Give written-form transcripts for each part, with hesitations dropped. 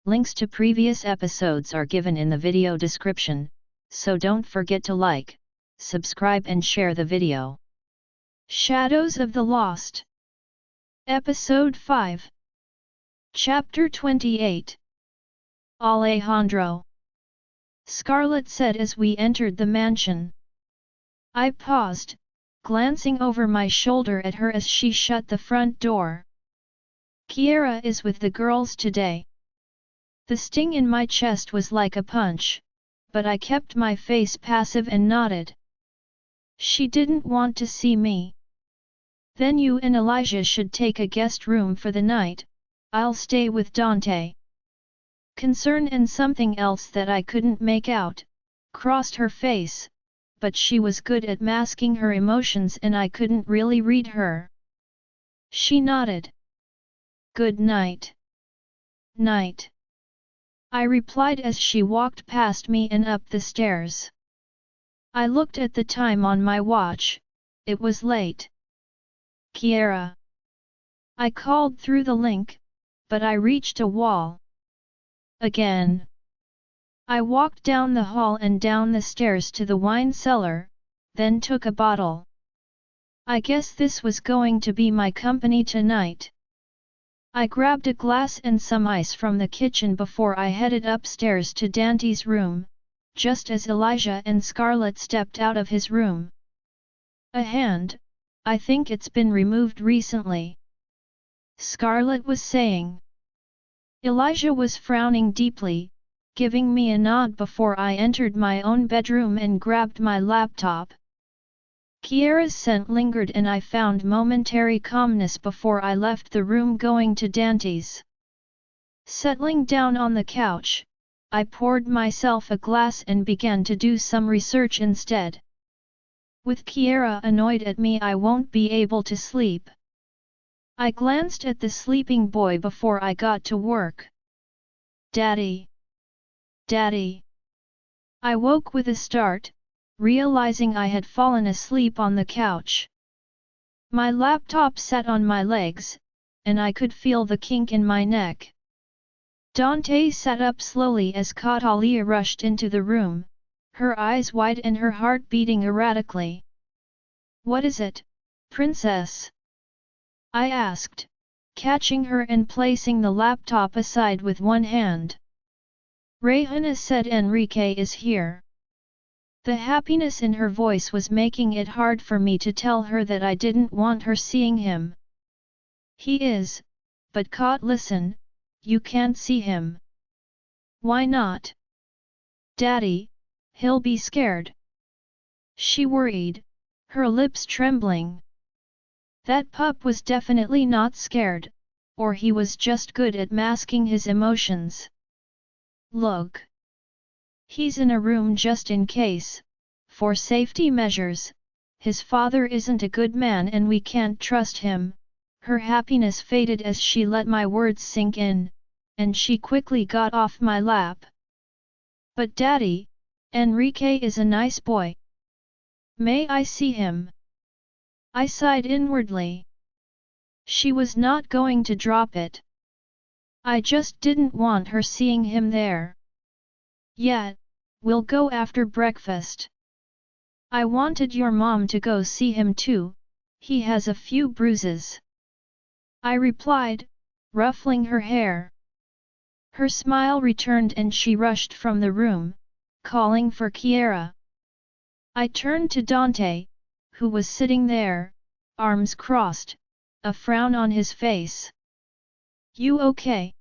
Links to previous episodes are given in the video description, so don't forget to like, subscribe and share the video. Shadows of the Lost. Episode 5. Chapter 28. Alejandro. Scarlett said as we entered the mansion. I paused, glancing over my shoulder at her as she shut the front door. Kiera is with the girls today. The sting in my chest was like a punch, but I kept my face passive and nodded. She didn't want to see me. Then you and Elijah should take a guest room for the night, I'll stay with Dante. Concern and something else that I couldn't make out crossed her face, but she was good at masking her emotions and I couldn't really read her. She nodded. Good night. Night. I replied as she walked past me and up the stairs. I looked at the time on my watch. It was late. Kiera. I called through the link, but I reached a wall. Again. I walked down the hall and down the stairs to the wine cellar, then took a bottle. I guess this was going to be my company tonight. I grabbed a glass and some ice from the kitchen before I headed upstairs to Dante's room, just as Elijah and Scarlett stepped out of his room. A hand, I think it's been removed recently. Scarlett was saying. Elijah was frowning deeply, giving me a nod before I entered my own bedroom and grabbed my laptop. Kiera's scent lingered and I found momentary calmness before I left the room going to Dante's. Settling down on the couch, I poured myself a glass and began to do some research instead. With Kiera annoyed at me, I won't be able to sleep. I glanced at the sleeping boy before I got to work. Daddy! Daddy! I woke with a start, realizing I had fallen asleep on the couch. My laptop sat on my legs, and I could feel the kink in my neck. Dante sat up slowly as Catalia rushed into the room, her eyes wide and her heart beating erratically. What is it, princess? I asked, catching her and placing the laptop aside with one hand. Reina said Enrique is here. The happiness in her voice was making it hard for me to tell her that I didn't want her seeing him. He is, but listen, you can't see him. Why not? Daddy, he'll be scared. She worried, her lips trembling. That pup was definitely not scared, or he was just good at masking his emotions. Look. He's in a room just in case, for safety measures. His father isn't a good man and we can't trust him. Her happiness faded as she let my words sink in, and she quickly got off my lap. But Daddy, Enrique is a nice boy. May I see him? I sighed inwardly. She was not going to drop it. I just didn't want her seeing him there. Yeah, we'll go after breakfast. I wanted your mom to go see him too, he has a few bruises. I replied, ruffling her hair. Her smile returned and she rushed from the room, calling for Kiera. I turned to Dante, who was sitting there, arms crossed, a frown on his face. You okay?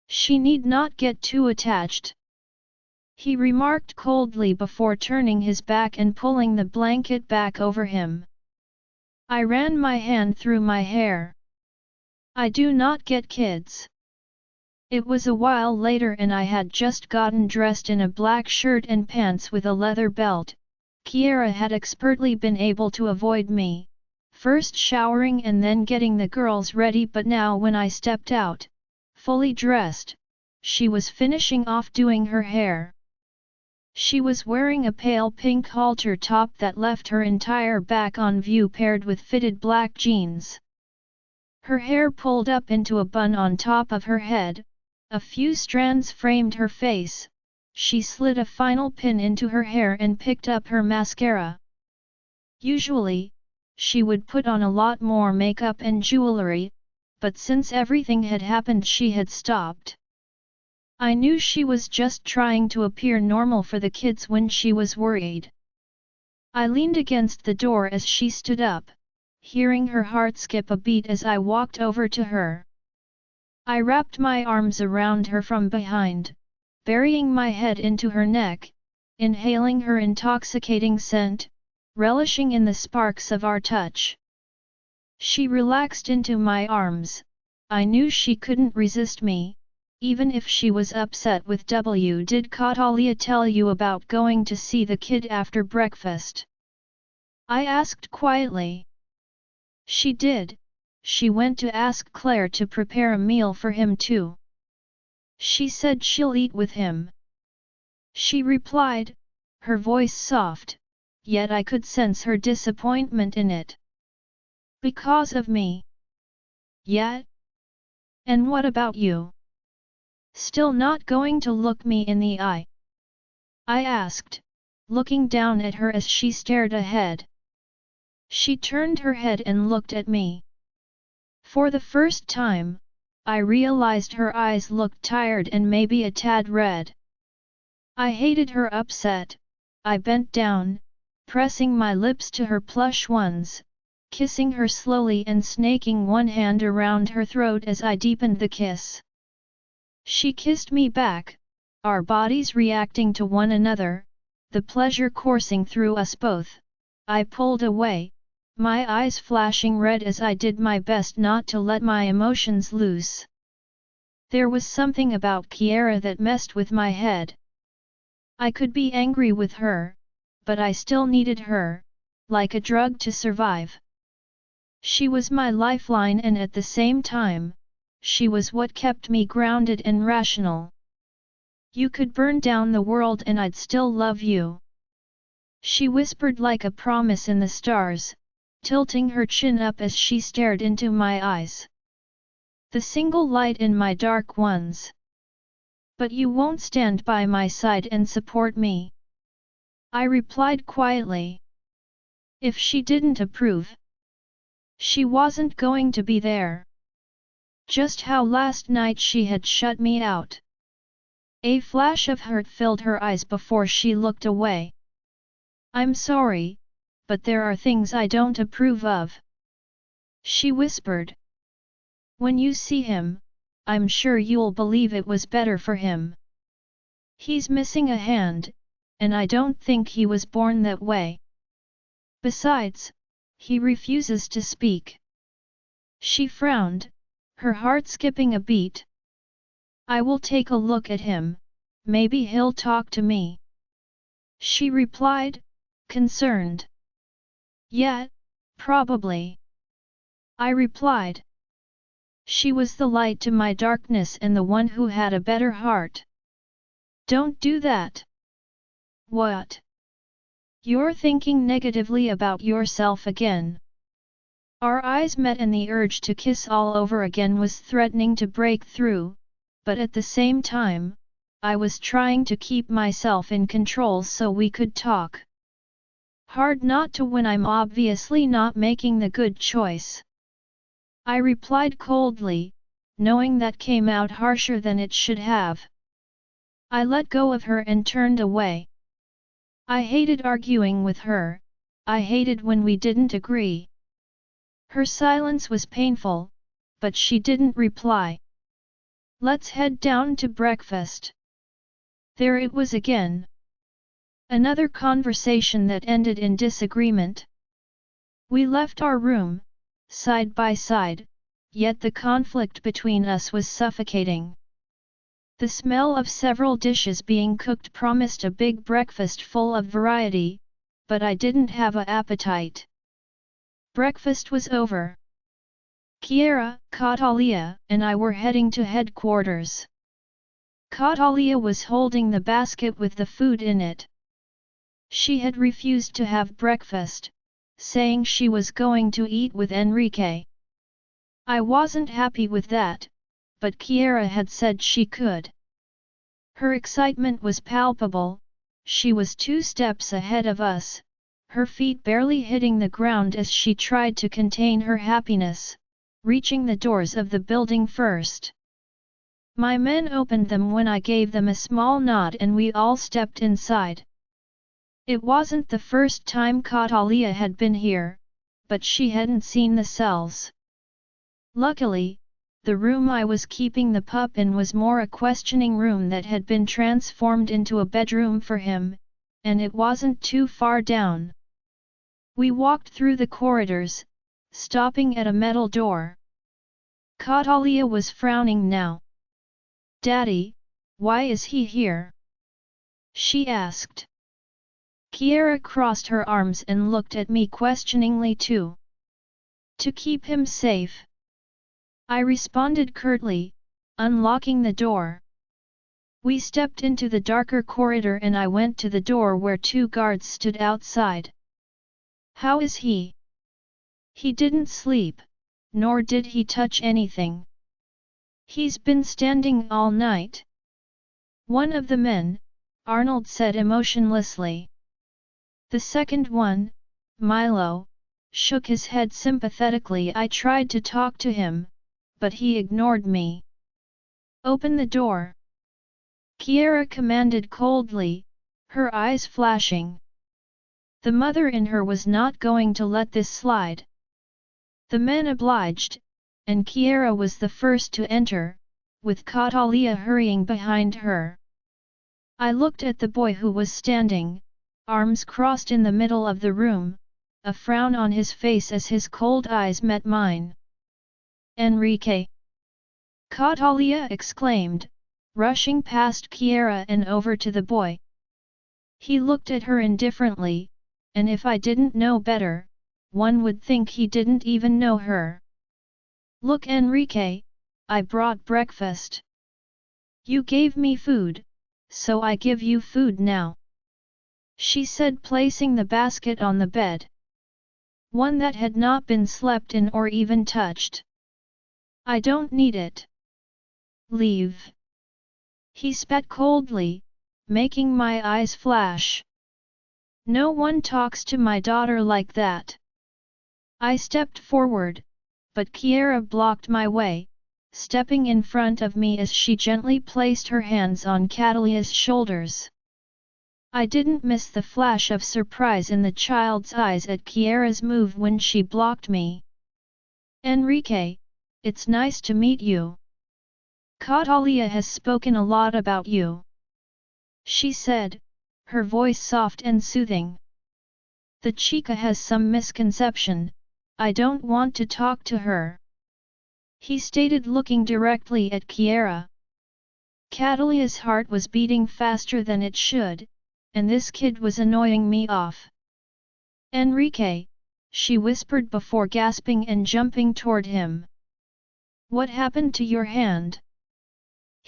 She need not get too attached. He remarked coldly before turning his back and pulling the blanket back over him. I ran my hand through my hair. I do not get kids. It was a while later and I had just gotten dressed in a black shirt and pants with a leather belt. Kiera had expertly been able to avoid me, first showering and then getting the girls ready, but now when I stepped out, fully dressed, she was finishing off doing her hair. She was wearing a pale pink halter top that left her entire back on view paired with fitted black jeans. Her hair pulled up into a bun on top of her head, A few strands framed her face. She slid a final pin into her hair and picked up her mascara. Usually, she would put on a lot more makeup and jewelry, but since everything had happened she had stopped. I knew she was just trying to appear normal for the kids when she was worried. I leaned against the door as she stood up, hearing her heart skip a beat as I walked over to her. I wrapped my arms around her from behind, burying my head into her neck, inhaling her intoxicating scent, relishing in the sparks of our touch. She relaxed into my arms. I knew she couldn't resist me, even if she was upset with W. Did Catalia tell you about going to see the kid after breakfast? I asked quietly. She did. She went to ask Claire to prepare a meal for him too. She said she'll eat with him. She replied, her voice soft, yet I could sense her disappointment in it. Because of me? Yet? And what about you? Still not going to look me in the eye? I asked, looking down at her as she stared ahead. She turned her head and looked at me. For the first time, I realized her eyes looked tired and maybe a tad red. I hated her upset. I bent down, pressing my lips to her plush ones, kissing her slowly and snaking one hand around her throat as I deepened the kiss. She kissed me back, our bodies reacting to one another, the pleasure coursing through us both. I pulled away, my eyes flashing red as I did my best not to let my emotions loose. There was something about Kiera that messed with my head. I could be angry with her, but I still needed her, like a drug to survive. She was my lifeline and at the same time, she was what kept me grounded and rational. You could burn down the world and I'd still love you. She whispered like a promise in the stars, tilting her chin up as she stared into my eyes. The single light in my dark ones. But you won't stand by my side and support me? I replied quietly. If she didn't approve, she wasn't going to be there. Just how last night she had shut me out. A flash of hurt filled her eyes before she looked away. I'm sorry, but there are things I don't approve of. She whispered. When you see him, I'm sure you'll believe it was better for him. He's missing a hand, and I don't think he was born that way. Besides, he refuses to speak. She frowned, her heart skipping a beat. I will take a look at him, maybe he'll talk to me. She replied, concerned. Yeah, probably. I replied. She was the light to my darkness and the one who had a better heart. Don't do that. What? You're thinking negatively about yourself again. Our eyes met and the urge to kiss all over again was threatening to break through, but at the same time, I was trying to keep myself in control so we could talk. Hard not to when I'm obviously not making the good choice. I replied coldly, knowing that came out harsher than it should have. I let go of her and turned away. I hated arguing with her, I hated when we didn't agree. Her silence was painful, but she didn't reply. Let's head down to breakfast. There it was again. Another conversation that ended in disagreement. We left our room, side by side, yet the conflict between us was suffocating. The smell of several dishes being cooked promised a big breakfast full of variety, but I didn't have an appetite. Breakfast was over. Kiera, Catalia, and I were heading to headquarters. Catalia was holding the basket with the food in it. She had refused to have breakfast, saying she was going to eat with Enrique. I wasn't happy with that, but Kiera had said she could. Her excitement was palpable. She was 2 steps ahead of us, her feet barely hitting the ground as she tried to contain her happiness, reaching the doors of the building first. My men opened them when I gave them a small nod and we all stepped inside. It wasn't the first time Catalia had been here, but she hadn't seen the cells. Luckily, the room I was keeping the pup in was more a questioning room that had been transformed into a bedroom for him, and it wasn't too far down. We walked through the corridors, stopping at a metal door. Catalia was frowning now. "Daddy, why is he here?" she asked. Kiera crossed her arms and looked at me questioningly too. "To keep him safe," I responded curtly, unlocking the door. We stepped into the darker corridor and I went to the door where 2 guards stood outside. "How is he?" "He didn't sleep, nor did he touch anything. He's been standing all night." One of the men, Arnold, said emotionlessly. The second one, Milo, shook his head sympathetically. I tried to talk to him, but he ignored me. "Open the door," Kiera commanded coldly, her eyes flashing. The mother in her was not going to let this slide. The men obliged, and Kiera was the first to enter, with Catalia hurrying behind her. I looked at the boy who was standing, arms crossed in the middle of the room, a frown on his face as his cold eyes met mine. "Enrique!" Catalia exclaimed, rushing past Kiera and over to the boy. He looked at her indifferently, and if I didn't know better, one would think he didn't even know her. "Look, Enrique, I brought breakfast. You gave me food, so I give you food now," she said, placing the basket on the bed. One that had not been slept in or even touched. "I don't need it." "Leave." He spat coldly, making my eyes flash. "No one talks to my daughter like that." I stepped forward, but Kiera blocked my way, stepping in front of me as she gently placed her hands on Catalia's shoulders. I didn't miss the flash of surprise in the child's eyes at Kiera's move when she blocked me. "Enrique, it's nice to meet you. Catalia has spoken a lot about you," she said, her voice soft and soothing. "The chica has some misconception, I don't want to talk to her," he stated, looking directly at Kiera. Catalia's heart was beating faster than it should, and this kid was annoying me off. "Enrique," she whispered before gasping and jumping toward him. "What happened to your hand?"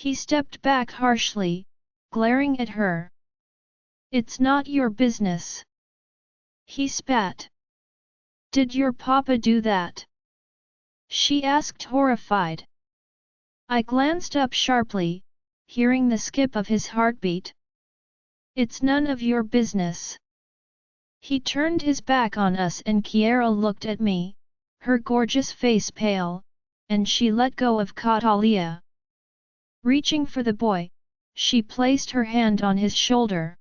He stepped back harshly, glaring at her. "It's not your business," he spat. "Did your papa do that?" she asked, horrified. I glanced up sharply, hearing the skip of his heartbeat. "It's none of your business." He turned his back on us and Kiera looked at me, her gorgeous face pale, and she let go of Catalia. Reaching for the boy, she placed her hand on his shoulder.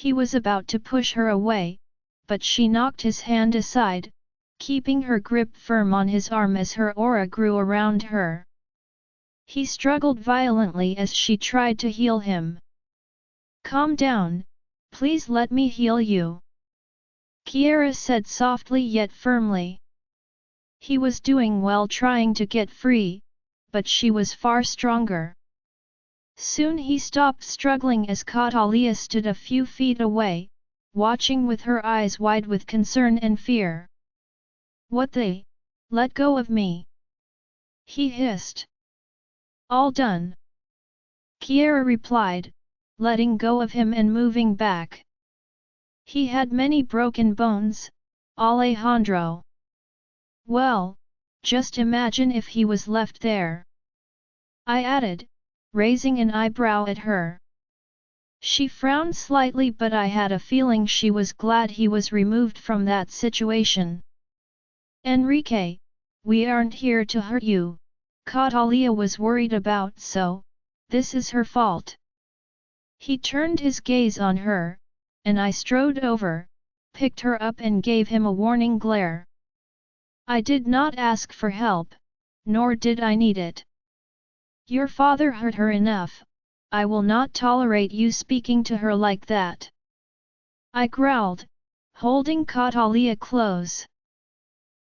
He was about to push her away, but she knocked his hand aside, keeping her grip firm on his arm as her aura grew around her. He struggled violently as she tried to heal him. "Calm down, please let me heal you," Kiera said softly yet firmly. He was doing well trying to get free, but she was far stronger. Soon he stopped struggling as Catalia stood a few feet away, watching with her eyes wide with concern and fear. "What the? Let go of me!" he hissed. "All done," Kiera replied, letting go of him and moving back. "He had many broken bones, Alejandro. Well, just imagine if he was left there. I added, raising an eyebrow at her. She frowned slightly, but I had a feeling she was glad he was removed from that situation. Enrique, we aren't here to hurt you, Catalia was worried about, so this is her fault. He turned his gaze on her, and I strode over, picked her up and gave him a warning glare. I did not ask for help, nor did I need it. Your father hurt her enough, I will not tolerate you speaking to her like that. I growled, holding Catalia close.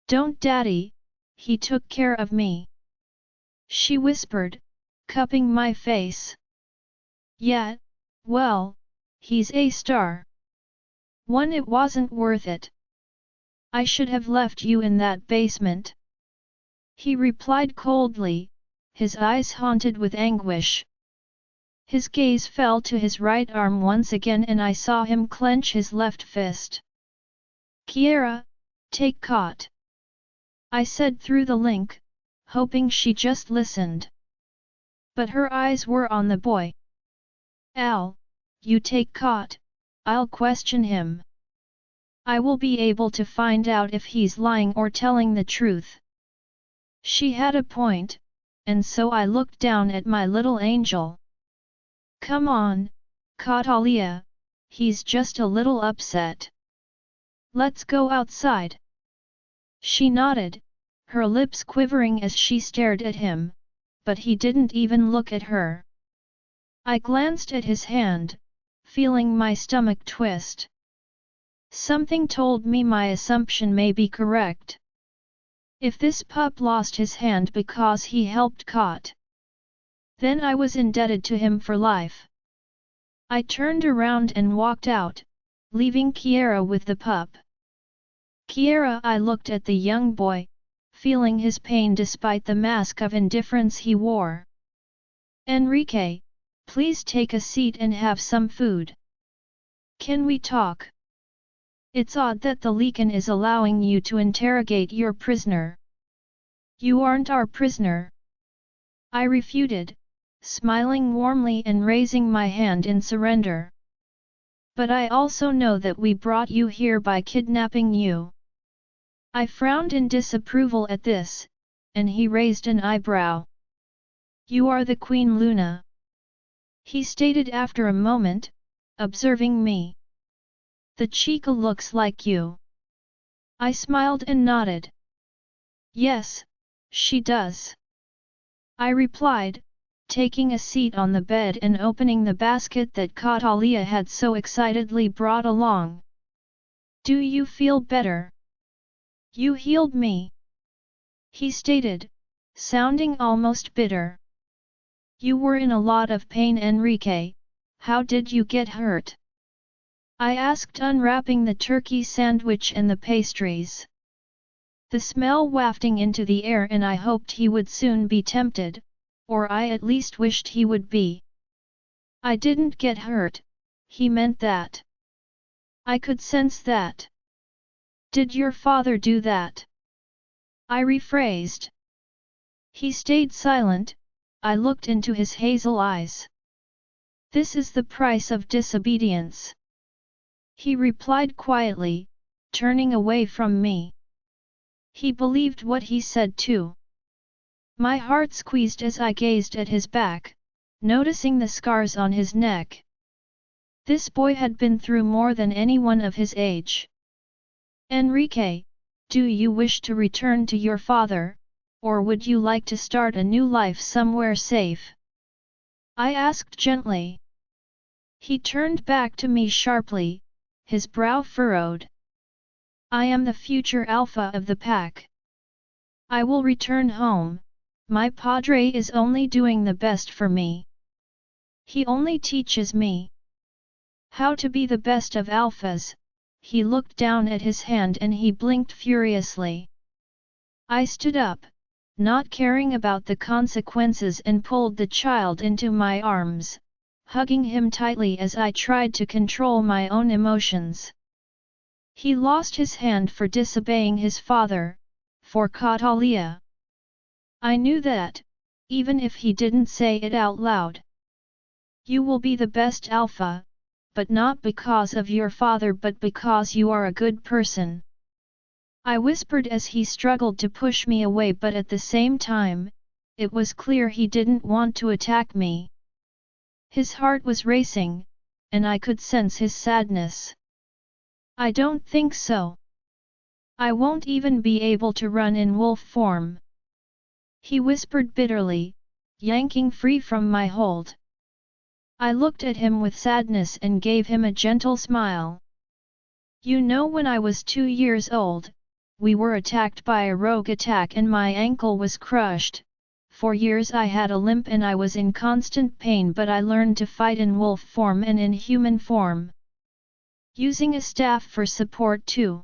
Don't daddy, he took care of me. She whispered, cupping my face. Yeah, well, he's a star. It wasn't worth it. I should have left you in that basement. He replied coldly, his eyes haunted with anguish. His gaze fell to his right arm once again and I saw him clench his left fist. Kiera, take Cot. I said through the link, hoping she just listened. But her eyes were on the boy. Al, you take Cot, I'll question him. I will be able to find out if he's lying or telling the truth. She had a point, and so I looked down at my little angel. Come on, Catalia, he's just a little upset. Let's go outside. She nodded, her lips quivering as she stared at him, but he didn't even look at her. I glanced at his hand, feeling my stomach twist. Something told me my assumption may be correct. If this pup lost his hand because he helped Cot, then I was indebted to him for life. I turned around and walked out, leaving Kiera with the pup. Kiera, I looked at the young boy, feeling his pain despite the mask of indifference he wore. Enrique, please take a seat and have some food. Can we talk? It's odd that the Legion is allowing you to interrogate your prisoner. You aren't our prisoner. I refuted, smiling warmly and raising my hand in surrender. But I also know that we brought you here by kidnapping you. I frowned in disapproval at this, and he raised an eyebrow. You are the Queen Luna, he stated after a moment, observing me. The chica looks like you. I smiled and nodded. Yes, she does. I replied, taking a seat on the bed and opening the basket that Catalia had so excitedly brought along. Do you feel better? You healed me, he stated, sounding almost bitter. You were in a lot of pain, Enrique. How did you get hurt? I asked, unwrapping the turkey sandwich and the pastries. The smell wafting into the air, and I hoped he would soon be tempted, or I at least wished he would be. I didn't get hurt, he meant that. I could sense that. Did your father do that? I rephrased. He stayed silent, I looked into his hazel eyes. This is the price of disobedience, he replied quietly, turning away from me. He believed what he said too. My heart squeezed as I gazed at his back, noticing the scars on his neck. This boy had been through more than anyone of his age. Enrique, do you wish to return to your father, or would you like to start a new life somewhere safe? I asked gently. He turned back to me sharply, his brow furrowed. I am the future alpha of the pack. I will return home, my padre is only doing the best for me. He only teaches me how to be the best of alphas. He looked down at his hand and he blinked furiously. I stood up, not caring about the consequences, and pulled the child into my arms, hugging him tightly as I tried to control my own emotions. He lost his hand for disobeying his father, for Catalia. I knew that, even if he didn't say it out loud. You will be the best alpha, but not because of your father but because you are a good person. I whispered as he struggled to push me away, but at the same time, it was clear he didn't want to attack me. His heart was racing, and I could sense his sadness. I don't think so. I won't even be able to run in wolf form. He whispered bitterly, yanking free from my hold. I looked at him with sadness and gave him a gentle smile. You know, when I was 2 years old, we were attacked by a rogue attack and my ankle was crushed. For years I had a limp and I was in constant pain, but I learned to fight in wolf form and in human form. Using a staff for support too.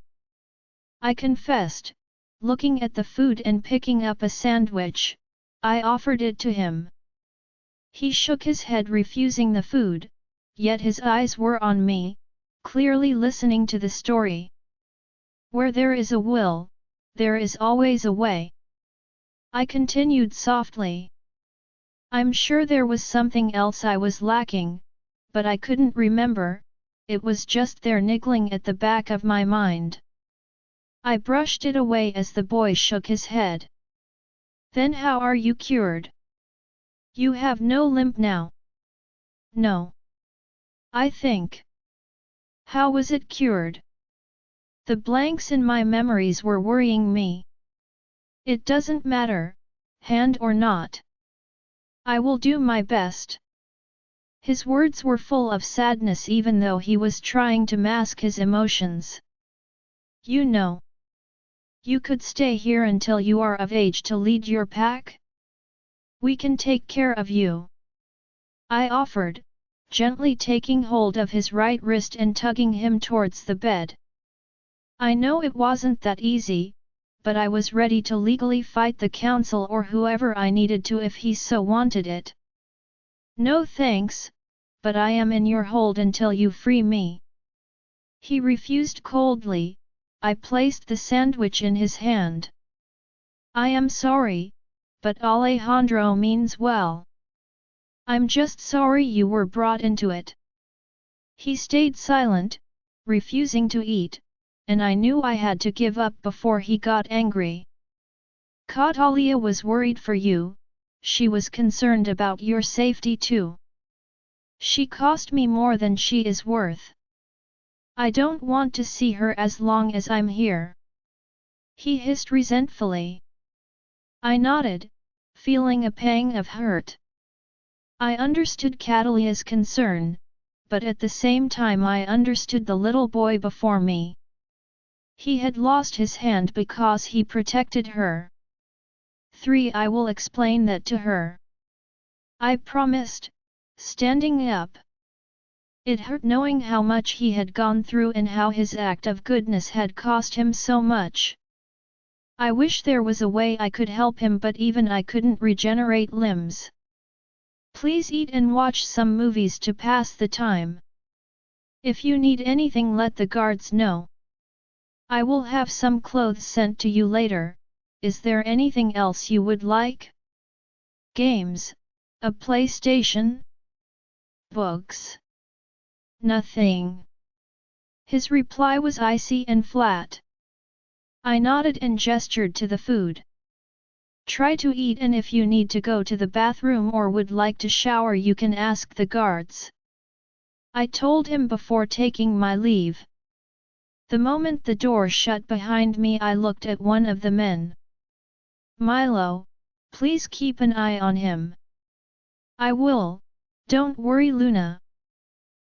I confessed, looking at the food and picking up a sandwich. I offered it to him. He shook his head, refusing the food, yet his eyes were on me, clearly listening to the story. Where there is a will, there is always a way. I continued softly. I'm sure there was something else I was lacking, but I couldn't remember, it was just there niggling at the back of my mind. I brushed it away as the boy shook his head. Then how are you cured? You have no limp now. No. I think. How was it cured? The blanks in my memories were worrying me. It doesn't matter, hand or not. I will do my best. His words were full of sadness even though he was trying to mask his emotions. You know. You could stay here until you are of age to lead your pack? We can take care of you. I offered, gently taking hold of his right wrist and tugging him towards the bed. I know it wasn't that easy, but I was ready to legally fight the council or whoever I needed to if he so wanted it. No thanks, but I am in your hold until you free me. He refused coldly. I placed the sandwich in his hand. I am sorry, but Alejandro means well. I'm just sorry you were brought into it. He stayed silent, refusing to eat, and I knew I had to give up before he got angry. Catalia was worried for you, she was concerned about your safety too. She cost me more than she is worth. I don't want to see her as long as I'm here. He hissed resentfully. I nodded, feeling a pang of hurt. I understood Catalia's concern, but at the same time I understood the little boy before me. He had lost his hand because he protected her. 3. I will explain that to her. I promised, standing up. It hurt knowing how much he had gone through and how his act of goodness had cost him so much. I wish there was a way I could help him, but even I couldn't regenerate limbs. Please eat and watch some movies to pass the time. If you need anything, let the guards know. I will have some clothes sent to you later. Is there anything else you would like? Games? A PlayStation? Books? Nothing. His reply was icy and flat. I nodded and gestured to the food. Try to eat, and if you need to go to the bathroom or would like to shower you can ask the guards. I told him before taking my leave. The moment the door shut behind me I looked at one of the men. Milo, please keep an eye on him. I will, don't worry Luna.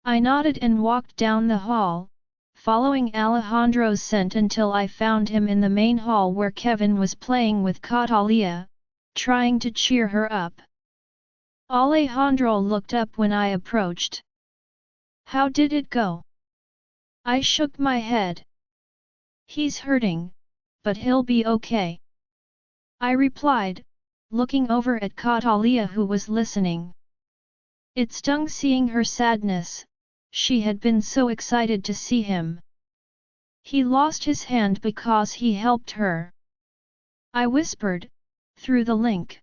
I nodded and walked down the hall, following Alejandro's scent until I found him in the main hall where Kevin was playing with Catalia, trying to cheer her up. Alejandro looked up when I approached. How did it go? I shook my head. He's hurting, but he'll be okay. I replied, looking over at Catalia who was listening. It stung seeing her sadness. She had been so excited to see him. He lost his hand because he helped her. I whispered, through the link.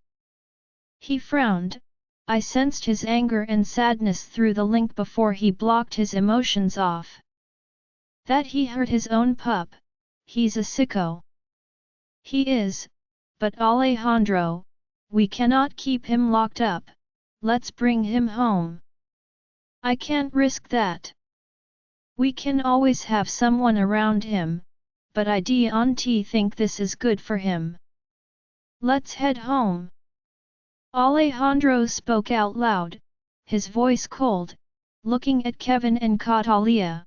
He frowned. I sensed his anger and sadness through the link before he blocked his emotions off. That he hurt his own pup, he's a sicko. He is, but Alejandro, we cannot keep him locked up, let's bring him home. I can't risk that. We can always have someone around him, but I don't think this is good for him. Let's head home. Alejandro spoke out loud, his voice cold, looking at Kevin and Catalia.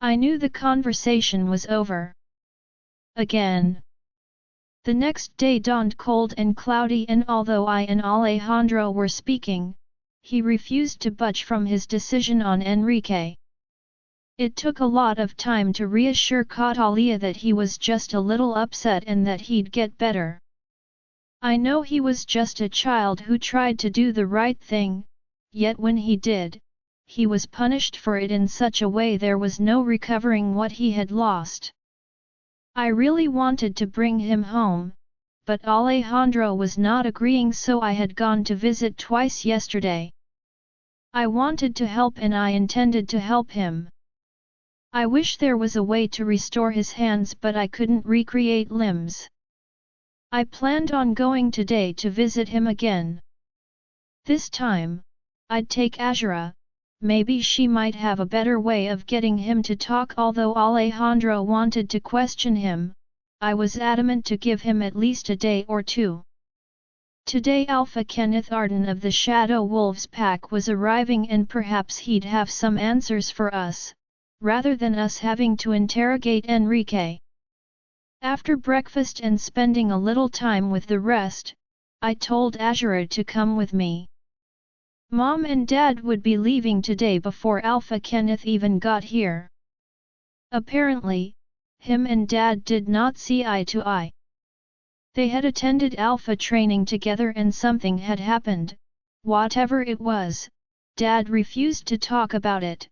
I knew the conversation was over. Again. The next day dawned cold and cloudy, and although I and Alejandro were speaking, he refused to budge from his decision on Enrique. It took a lot of time to reassure Catalia that he was just a little upset and that he'd get better. I know he was just a child who tried to do the right thing, yet when he did, he was punished for it in such a way there was no recovering what he had lost. I really wanted to bring him home, but Alejandro was not agreeing, so I had gone to visit twice yesterday. I wanted to help and I intended to help him. I wish there was a way to restore his hands, but I couldn't recreate limbs. I planned on going today to visit him again. This time, I'd take Azura, maybe she might have a better way of getting him to talk. Although Alejandro wanted to question him, I was adamant to give him at least a day or two. Today Alpha Kenneth Arden of the Shadow Wolves pack was arriving, and perhaps he'd have some answers for us, rather than us having to interrogate Enrique. After breakfast and spending a little time with the rest, I told Azura to come with me. Mom and Dad would be leaving today before Alpha Kenneth even got here. Apparently, him and Dad did not see eye to eye. They had attended Alpha training together and something had happened, whatever it was. Dad refused to talk about it,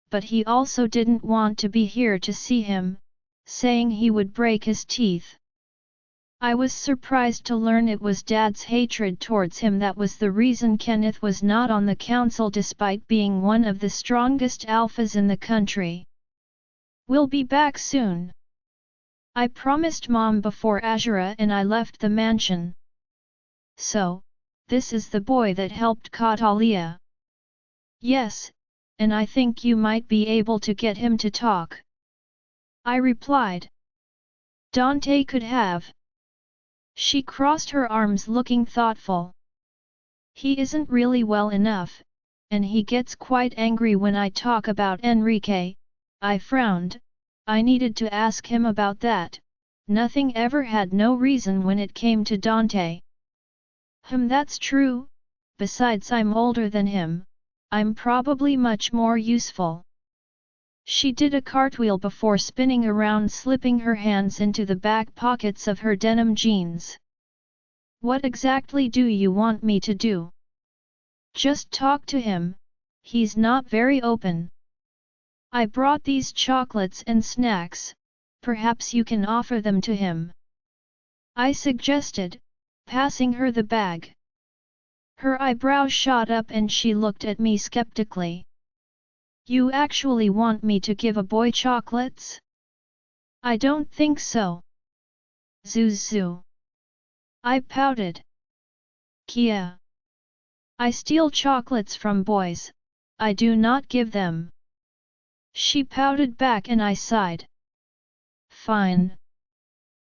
but he also didn't want to be here to see him, saying he would break his teeth. I was surprised to learn it was Dad's hatred towards him that was the reason Kenneth was not on the council despite being one of the strongest alphas in the country. We'll be back soon, I promised Mom before Azura and I left the mansion. So, this is the boy that helped Catalia. Yes, and I think you might be able to get him to talk, I replied. Dante could have. She crossed her arms looking thoughtful. He isn't really well enough, and he gets quite angry when I talk about Enrique. I frowned. I needed to ask him about that. Nothing ever had no reason when it came to Dante. That's true. Besides, I'm older than him. I'm probably much more useful. She did a cartwheel before spinning around, slipping her hands into the back pockets of her denim jeans. What exactly do you want me to do? Just talk to him, he's not very open. I brought these chocolates and snacks, perhaps you can offer them to him, I suggested, passing her the bag. Her eyebrows shot up and she looked at me skeptically. You actually want me to give a boy chocolates? I don't think so. Zuzu. I pouted. Kia. I steal chocolates from boys, I do not give them. She pouted back and I sighed. Fine.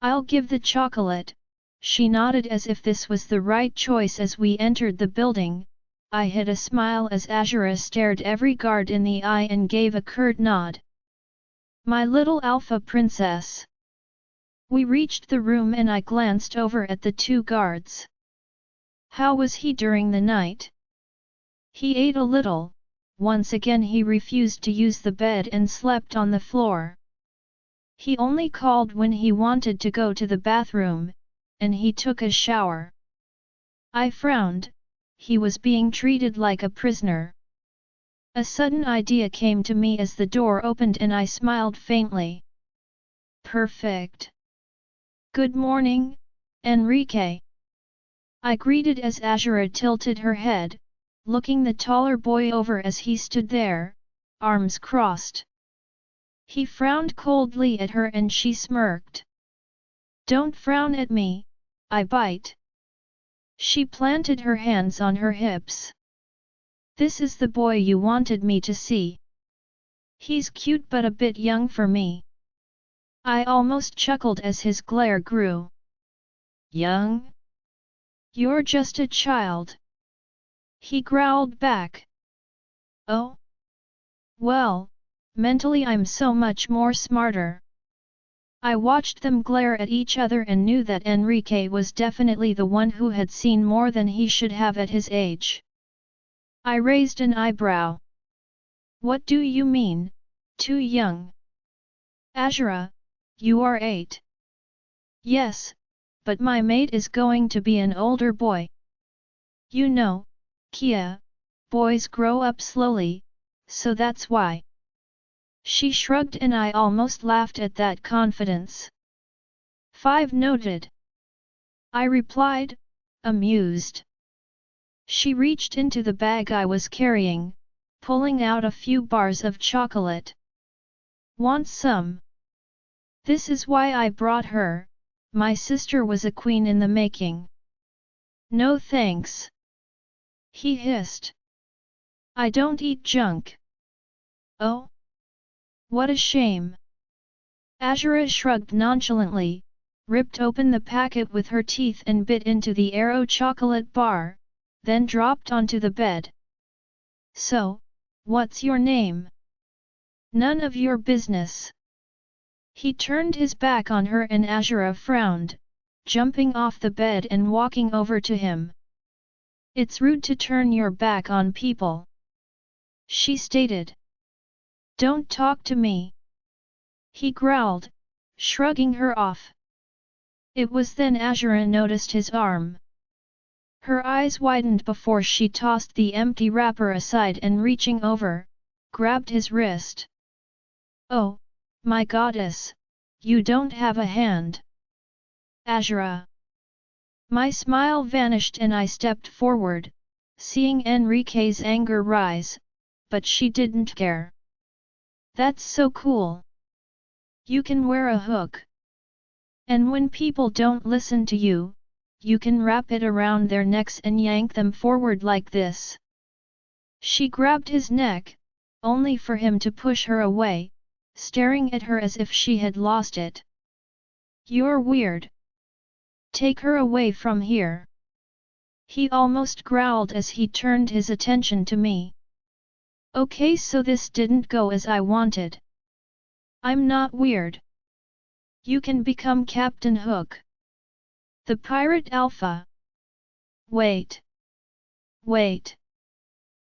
I'll give the chocolate. She nodded as if this was the right choice. As we entered the building, I hid a smile as Azura stared every guard in the eye and gave a curt nod. My little alpha princess. We reached the room and I glanced over at the two guards. How was he during the night? He ate a little. Once again he refused to use the bed and slept on the floor. He only called when he wanted to go to the bathroom, and he took a shower. I frowned. He was being treated like a prisoner. A sudden idea came to me as the door opened and I smiled faintly. Perfect. Good morning, Enrique. I greeted as Azura tilted her head, looking the taller boy over as he stood there, arms crossed. He frowned coldly at her and she smirked. Don't frown at me, I bite. She planted her hands on her hips. This is the boy you wanted me to see. He's cute but a bit young for me. I almost chuckled as his glare grew. Young? You're just a child. He growled back. Oh? Well, mentally I'm so much more smarter. I watched them glare at each other and knew that Enrique was definitely the one who had seen more than he should have at his age. I raised an eyebrow. What do you mean, too young? Azura, you are 8. Yes, but my mate is going to be an older boy. You know, Kia, boys grow up slowly, so that's why. She shrugged and I almost laughed at that confidence. 5 noted. I replied, amused. She reached into the bag I was carrying, pulling out a few bars of chocolate. Want some? This is why I brought her, my sister was a queen in the making. No thanks. He hissed. I don't eat junk. Oh? What a shame. Azura shrugged nonchalantly, ripped open the packet with her teeth and bit into the arrow chocolate bar, then dropped onto the bed. So, what's your name? None of your business. He turned his back on her and Azura frowned, jumping off the bed and walking over to him. It's rude to turn your back on people, she stated. Don't talk to me. He growled, shrugging her off. It was then Azura noticed his arm. Her eyes widened before she tossed the empty wrapper aside and reaching over, grabbed his wrist. Oh, my goddess, you don't have a hand. Azura. My smile vanished and I stepped forward, seeing Enrique's anger rise, but she didn't care. That's so cool. You can wear a hook. And when people don't listen to you, you can wrap it around their necks and yank them forward like this. She grabbed his neck, only for him to push her away, staring at her as if she had lost it. You're weird. Take her away from here. He almost growled as he turned his attention to me. Okay, so this didn't go as I wanted. I'm not weird. You can become Captain Hook. The Pirate Alpha. Wait. Wait.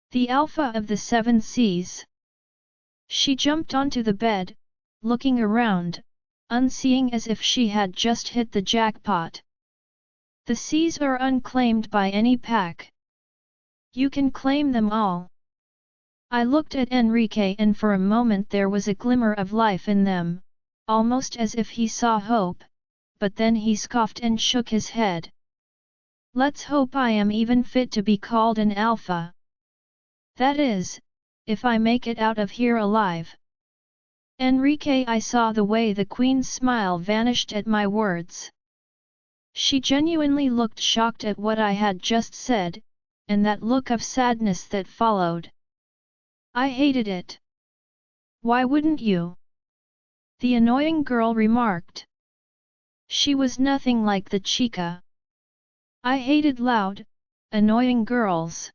The Alpha of the 7 Seas. She jumped onto the bed, looking around, unseeing as if she had just hit the jackpot. The seas are unclaimed by any pack. You can claim them all. I looked at Enrique and for a moment there was a glimmer of life in them, almost as if he saw hope, but then he scoffed and shook his head. Let's hope I am even fit to be called an alpha. That is, if I make it out of here alive. Enrique, I saw the way the Queen's smile vanished at my words. She genuinely looked shocked at what I had just said, and that look of sadness that followed. I hated it. Why wouldn't you? The annoying girl remarked. She was nothing like the chica. I hated loud, annoying girls.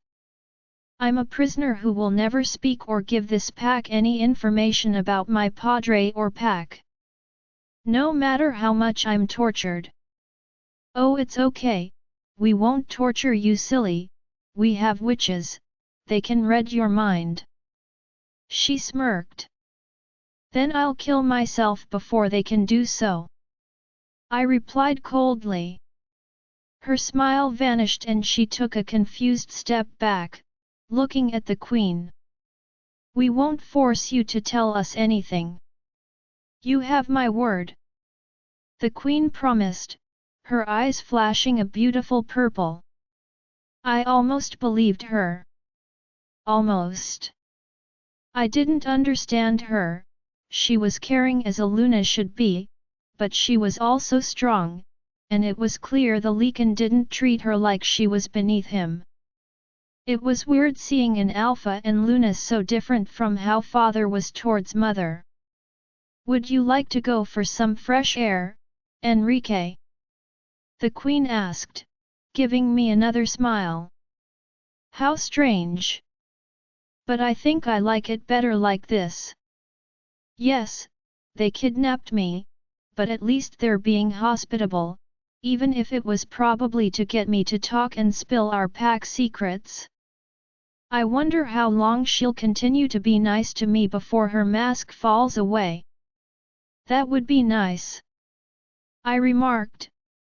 I'm a prisoner who will never speak or give this pack any information about my padre or pack. No matter how much I'm tortured. Oh, it's okay, we won't torture you, silly, we have witches, they can read your mind. She smirked. Then I'll kill myself before they can do so. I replied coldly. Her smile vanished and she took a confused step back, looking at the Queen. We won't force you to tell us anything. You have my word. The Queen promised, her eyes flashing a beautiful purple. I almost believed her. Almost. I didn't understand her, she was caring as a Luna should be, but she was also strong, and it was clear the Lekan didn't treat her like she was beneath him. It was weird seeing an Alpha and Luna so different from how father was towards mother. Would you like to go for some fresh air, Enrique? The Queen asked, giving me another smile. How strange. But I think I like it better like this. Yes, they kidnapped me, but at least they're being hospitable, even if it was probably to get me to talk and spill our pack secrets. I wonder how long she'll continue to be nice to me before her mask falls away. That would be nice, I remarked,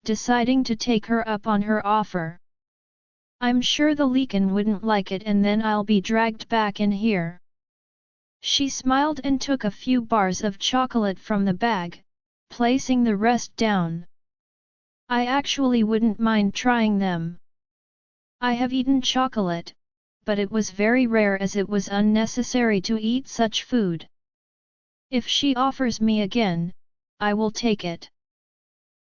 deciding to take her up on her offer. I'm sure the Lekan wouldn't like it and then I'll be dragged back in here. She smiled and took a few bars of chocolate from the bag, placing the rest down. I actually wouldn't mind trying them. I have eaten chocolate, but it was very rare as it was unnecessary to eat such food. If she offers me again, I will take it.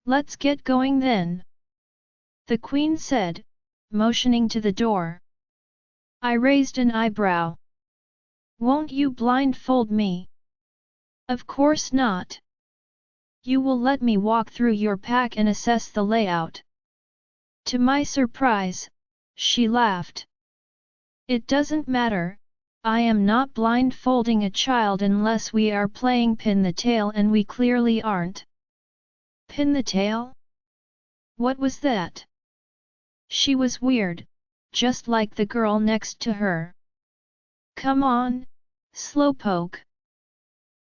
Let's get going then, the Queen said, motioning to the door. I raised an eyebrow. Won't you blindfold me? Of course not. You will let me walk through your pack and assess the layout. To my surprise, she laughed. It doesn't matter, I am not blindfolding a child unless we are playing pin the tail and we clearly aren't. Pin the tail? What was that? She was weird, just like the girl next to her. Come on, slowpoke.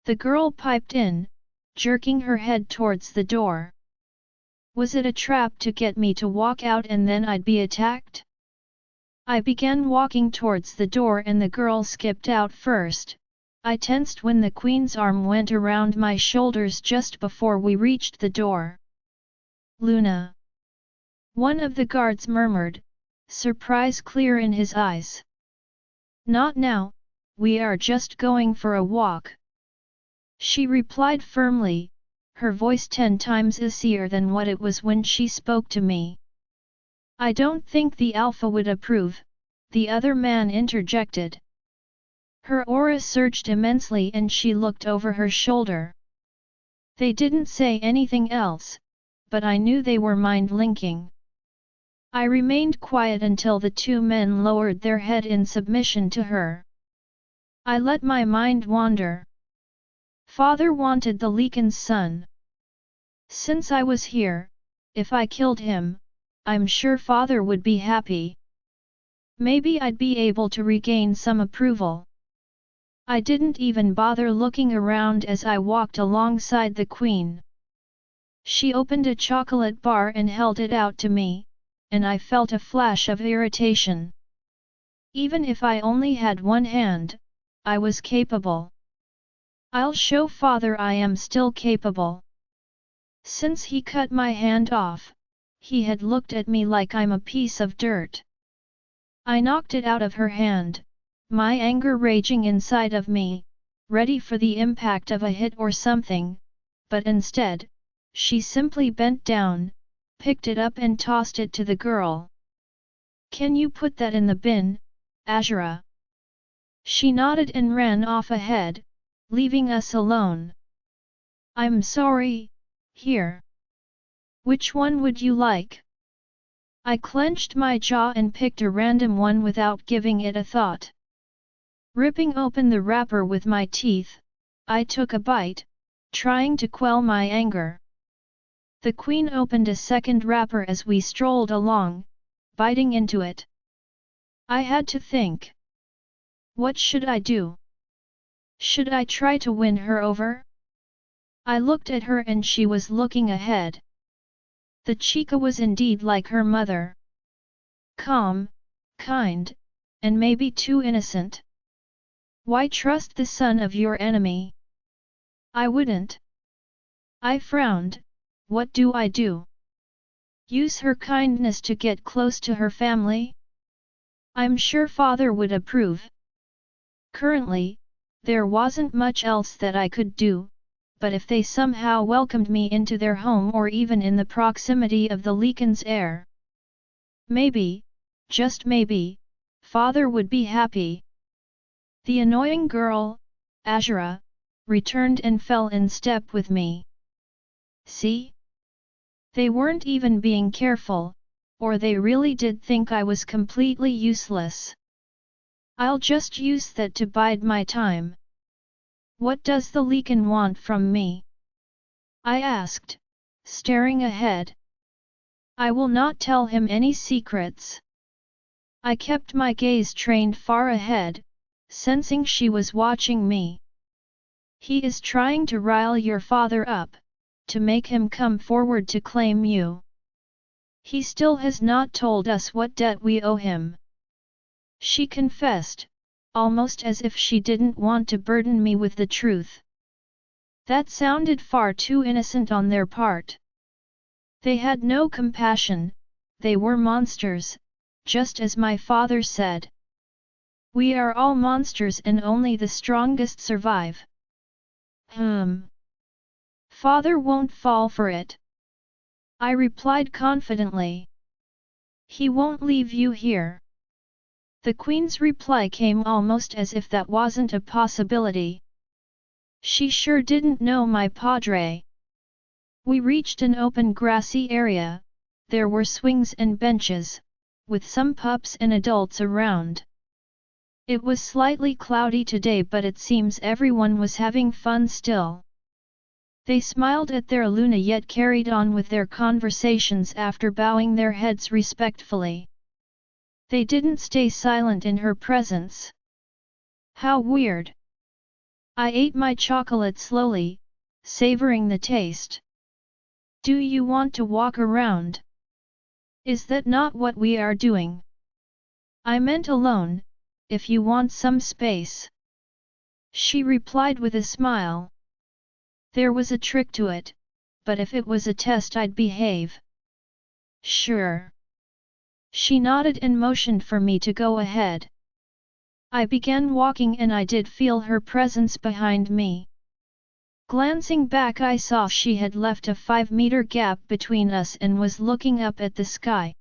The girl piped in, jerking her head towards the door. Was it a trap to get me to walk out and then I'd be attacked? I began walking towards the door and the girl skipped out first. I tensed when the Queen's arm went around my shoulders just before we reached the door. Luna. One of the guards murmured, surprise clear in his eyes. Not now, we are just going for a walk. She replied firmly, her voice 10 times easier than what it was when she spoke to me. I don't think the Alpha would approve, the other man interjected. Her aura surged immensely and she looked over her shoulder. They didn't say anything else, but I knew they were mind-linking. I remained quiet until the two men lowered their head in submission to her. I let my mind wander. Father wanted the Lekan's son. Since I was here, if I killed him, I'm sure father would be happy. Maybe I'd be able to regain some approval. I didn't even bother looking around as I walked alongside the Queen. She opened a chocolate bar and held it out to me, and I felt a flash of irritation. Even if I only had one hand, I was capable. I'll show father I am still capable. Since he cut my hand off, he had looked at me like I'm a piece of dirt. I knocked it out of her hand, my anger raging inside of me, ready for the impact of a hit or something, but instead, she simply bent down, picked it up and tossed it to the girl. Can you put that in the bin, Azura? She nodded and ran off ahead, leaving us alone. I'm sorry, here. Which one would you like? I clenched my jaw and picked a random one without giving it a thought. Ripping open the wrapper with my teeth, I took a bite, trying to quell my anger. The Queen opened a second wrapper as we strolled along, biting into it. I had to think. What should I do? Should I try to win her over? I looked at her and she was looking ahead. The chica was indeed like her mother. Calm, kind, and maybe too innocent. Why trust the son of your enemy? I wouldn't. I frowned. What do I do? Use her kindness to get close to her family? I'm sure father would approve. Currently, there wasn't much else that I could do, but if they somehow welcomed me into their home or even in the proximity of the Leekan's heir, maybe, just maybe, father would be happy. The annoying girl, Azura, returned and fell in step with me. See? They weren't even being careful, or they really did think I was completely useless. I'll just use that to bide my time. What does the Leekan want from me? I asked, staring ahead. I will not tell him any secrets. I kept my gaze trained far ahead, sensing she was watching me. He is trying to rile your father up, to make him come forward to claim you. He still has not told us what debt we owe him. She confessed, almost as if she didn't want to burden me with the truth. That sounded far too innocent on their part. They had no compassion, they were monsters, just as my father said. We are all monsters and only the strongest survive. Father won't fall for it. I replied confidently. He won't leave you here. The Queen's reply came almost as if that wasn't a possibility. She sure didn't know my padre. We reached an open grassy area, there were swings and benches, with some pups and adults around. It was slightly cloudy today but it seems everyone was having fun still. They smiled at their Luna yet carried on with their conversations after bowing their heads respectfully. They didn't stay silent in her presence. How weird. I ate my chocolate slowly, savoring the taste. Do you want to walk around? Is that not what we are doing? I meant alone, if you want some space. She replied with a smile. There was a trick to it, but if it was a test I'd behave. Sure. She nodded and motioned for me to go ahead. I began walking and I did feel her presence behind me. Glancing back I saw she had left a 5-meter gap between us and was looking up at the sky.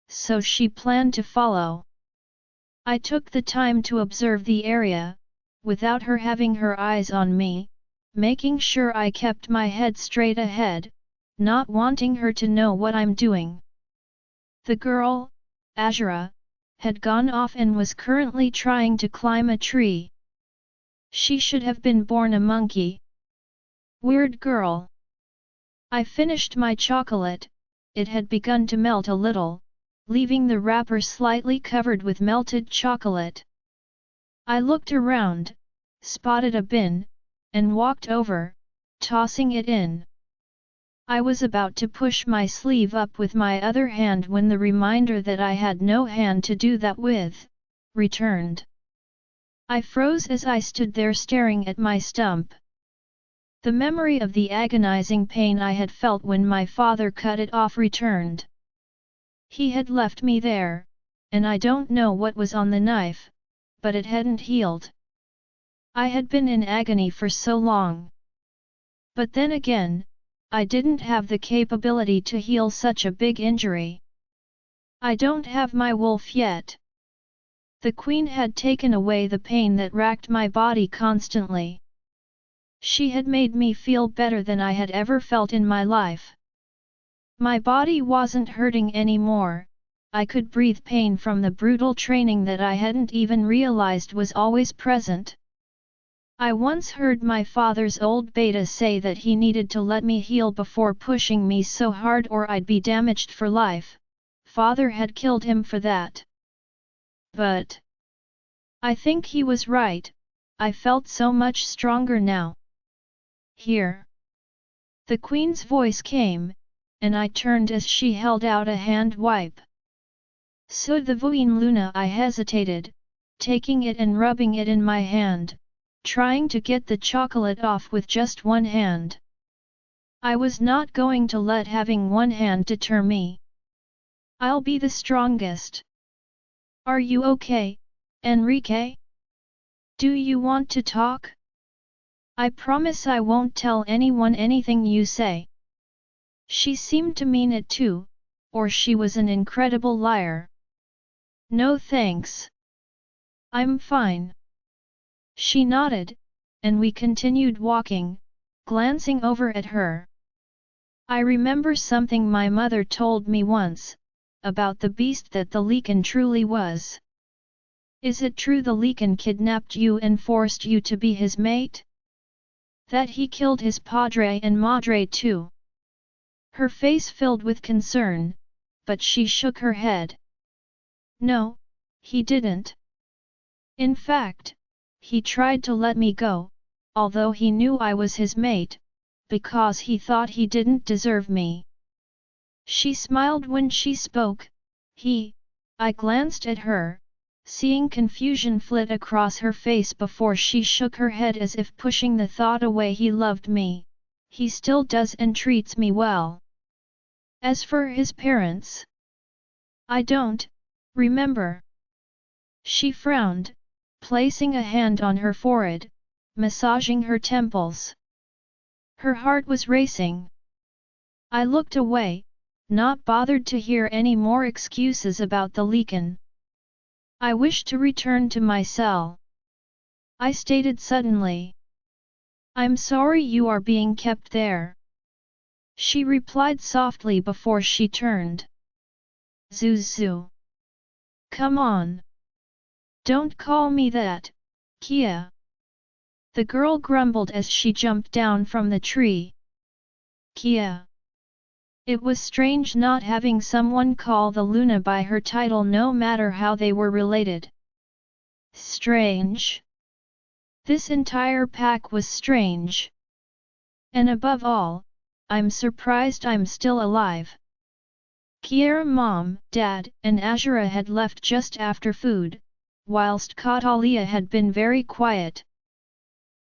So she planned to follow. I took the time to observe the area, without her having her eyes on me, making sure I kept my head straight ahead, not wanting her to know what I'm doing. The girl, Azura, had gone off and was currently trying to climb a tree. She should have been born a monkey. Weird girl. I finished my chocolate, it had begun to melt a little, leaving the wrapper slightly covered with melted chocolate. I looked around, spotted a bin, and walked over, tossing it in. I was about to push my sleeve up with my other hand when the reminder that I had no hand to do that with, returned. I froze as I stood there staring at my stump. The memory of the agonizing pain I had felt when my father cut it off returned. He had left me there, and I don't know what was on the knife, but it hadn't healed. I had been in agony for so long. But then again, I didn't have the capability to heal such a big injury. I don't have my wolf yet. The Queen had taken away the pain that racked my body constantly. She had made me feel better than I had ever felt in my life. My body wasn't hurting anymore, I could breathe pain from the brutal training that I hadn't even realized was always present. I once heard my father's old beta say that he needed to let me heal before pushing me so hard or I'd be damaged for life. Father had killed him for that. But I think he was right, I felt so much stronger now. Here. The Queen's voice came, and I turned as she held out a hand wipe. So the Vuin Luna I hesitated, taking it and rubbing it in my hand, trying to get the chocolate off with just one hand. I was not going to let having one hand deter me. I'll be the strongest. Are you okay, Enrique? Do you want to talk? I promise I won't tell anyone anything you say. She seemed to mean it too, or she was an incredible liar. No thanks. I'm fine. She nodded, and we continued walking, glancing over at her. I remember something my mother told me once, about the beast that the Lecan truly was. Is it true the Lecan kidnapped you and forced you to be his mate? That he killed his padre and madre too? Her face filled with concern, but she shook her head. No, he didn't. In fact, he tried to let me go, although he knew I was his mate, because he thought he didn't deserve me. She smiled when she spoke. I glanced at her, seeing confusion flit across her face before she shook her head as if pushing the thought away. He loved me. He still does and treats me well. As for his parents, I don't remember. She frowned, placing a hand on her forehead, massaging her temples. Her heart was racing. I looked away, not bothered to hear any more excuses about the Lecan. I wish to return to my cell, I stated suddenly. I'm sorry you are being kept there, she replied softly before she turned. Zuzu. Come on. Don't call me that, Kia. The girl grumbled as she jumped down from the tree. Kia. It was strange not having someone call the Luna by her title no matter how they were related. Strange. This entire pack was strange. And above all, I'm surprised I'm still alive. Kiera Mom, Dad, and Azura had left just after food, whilst Catalia had been very quiet.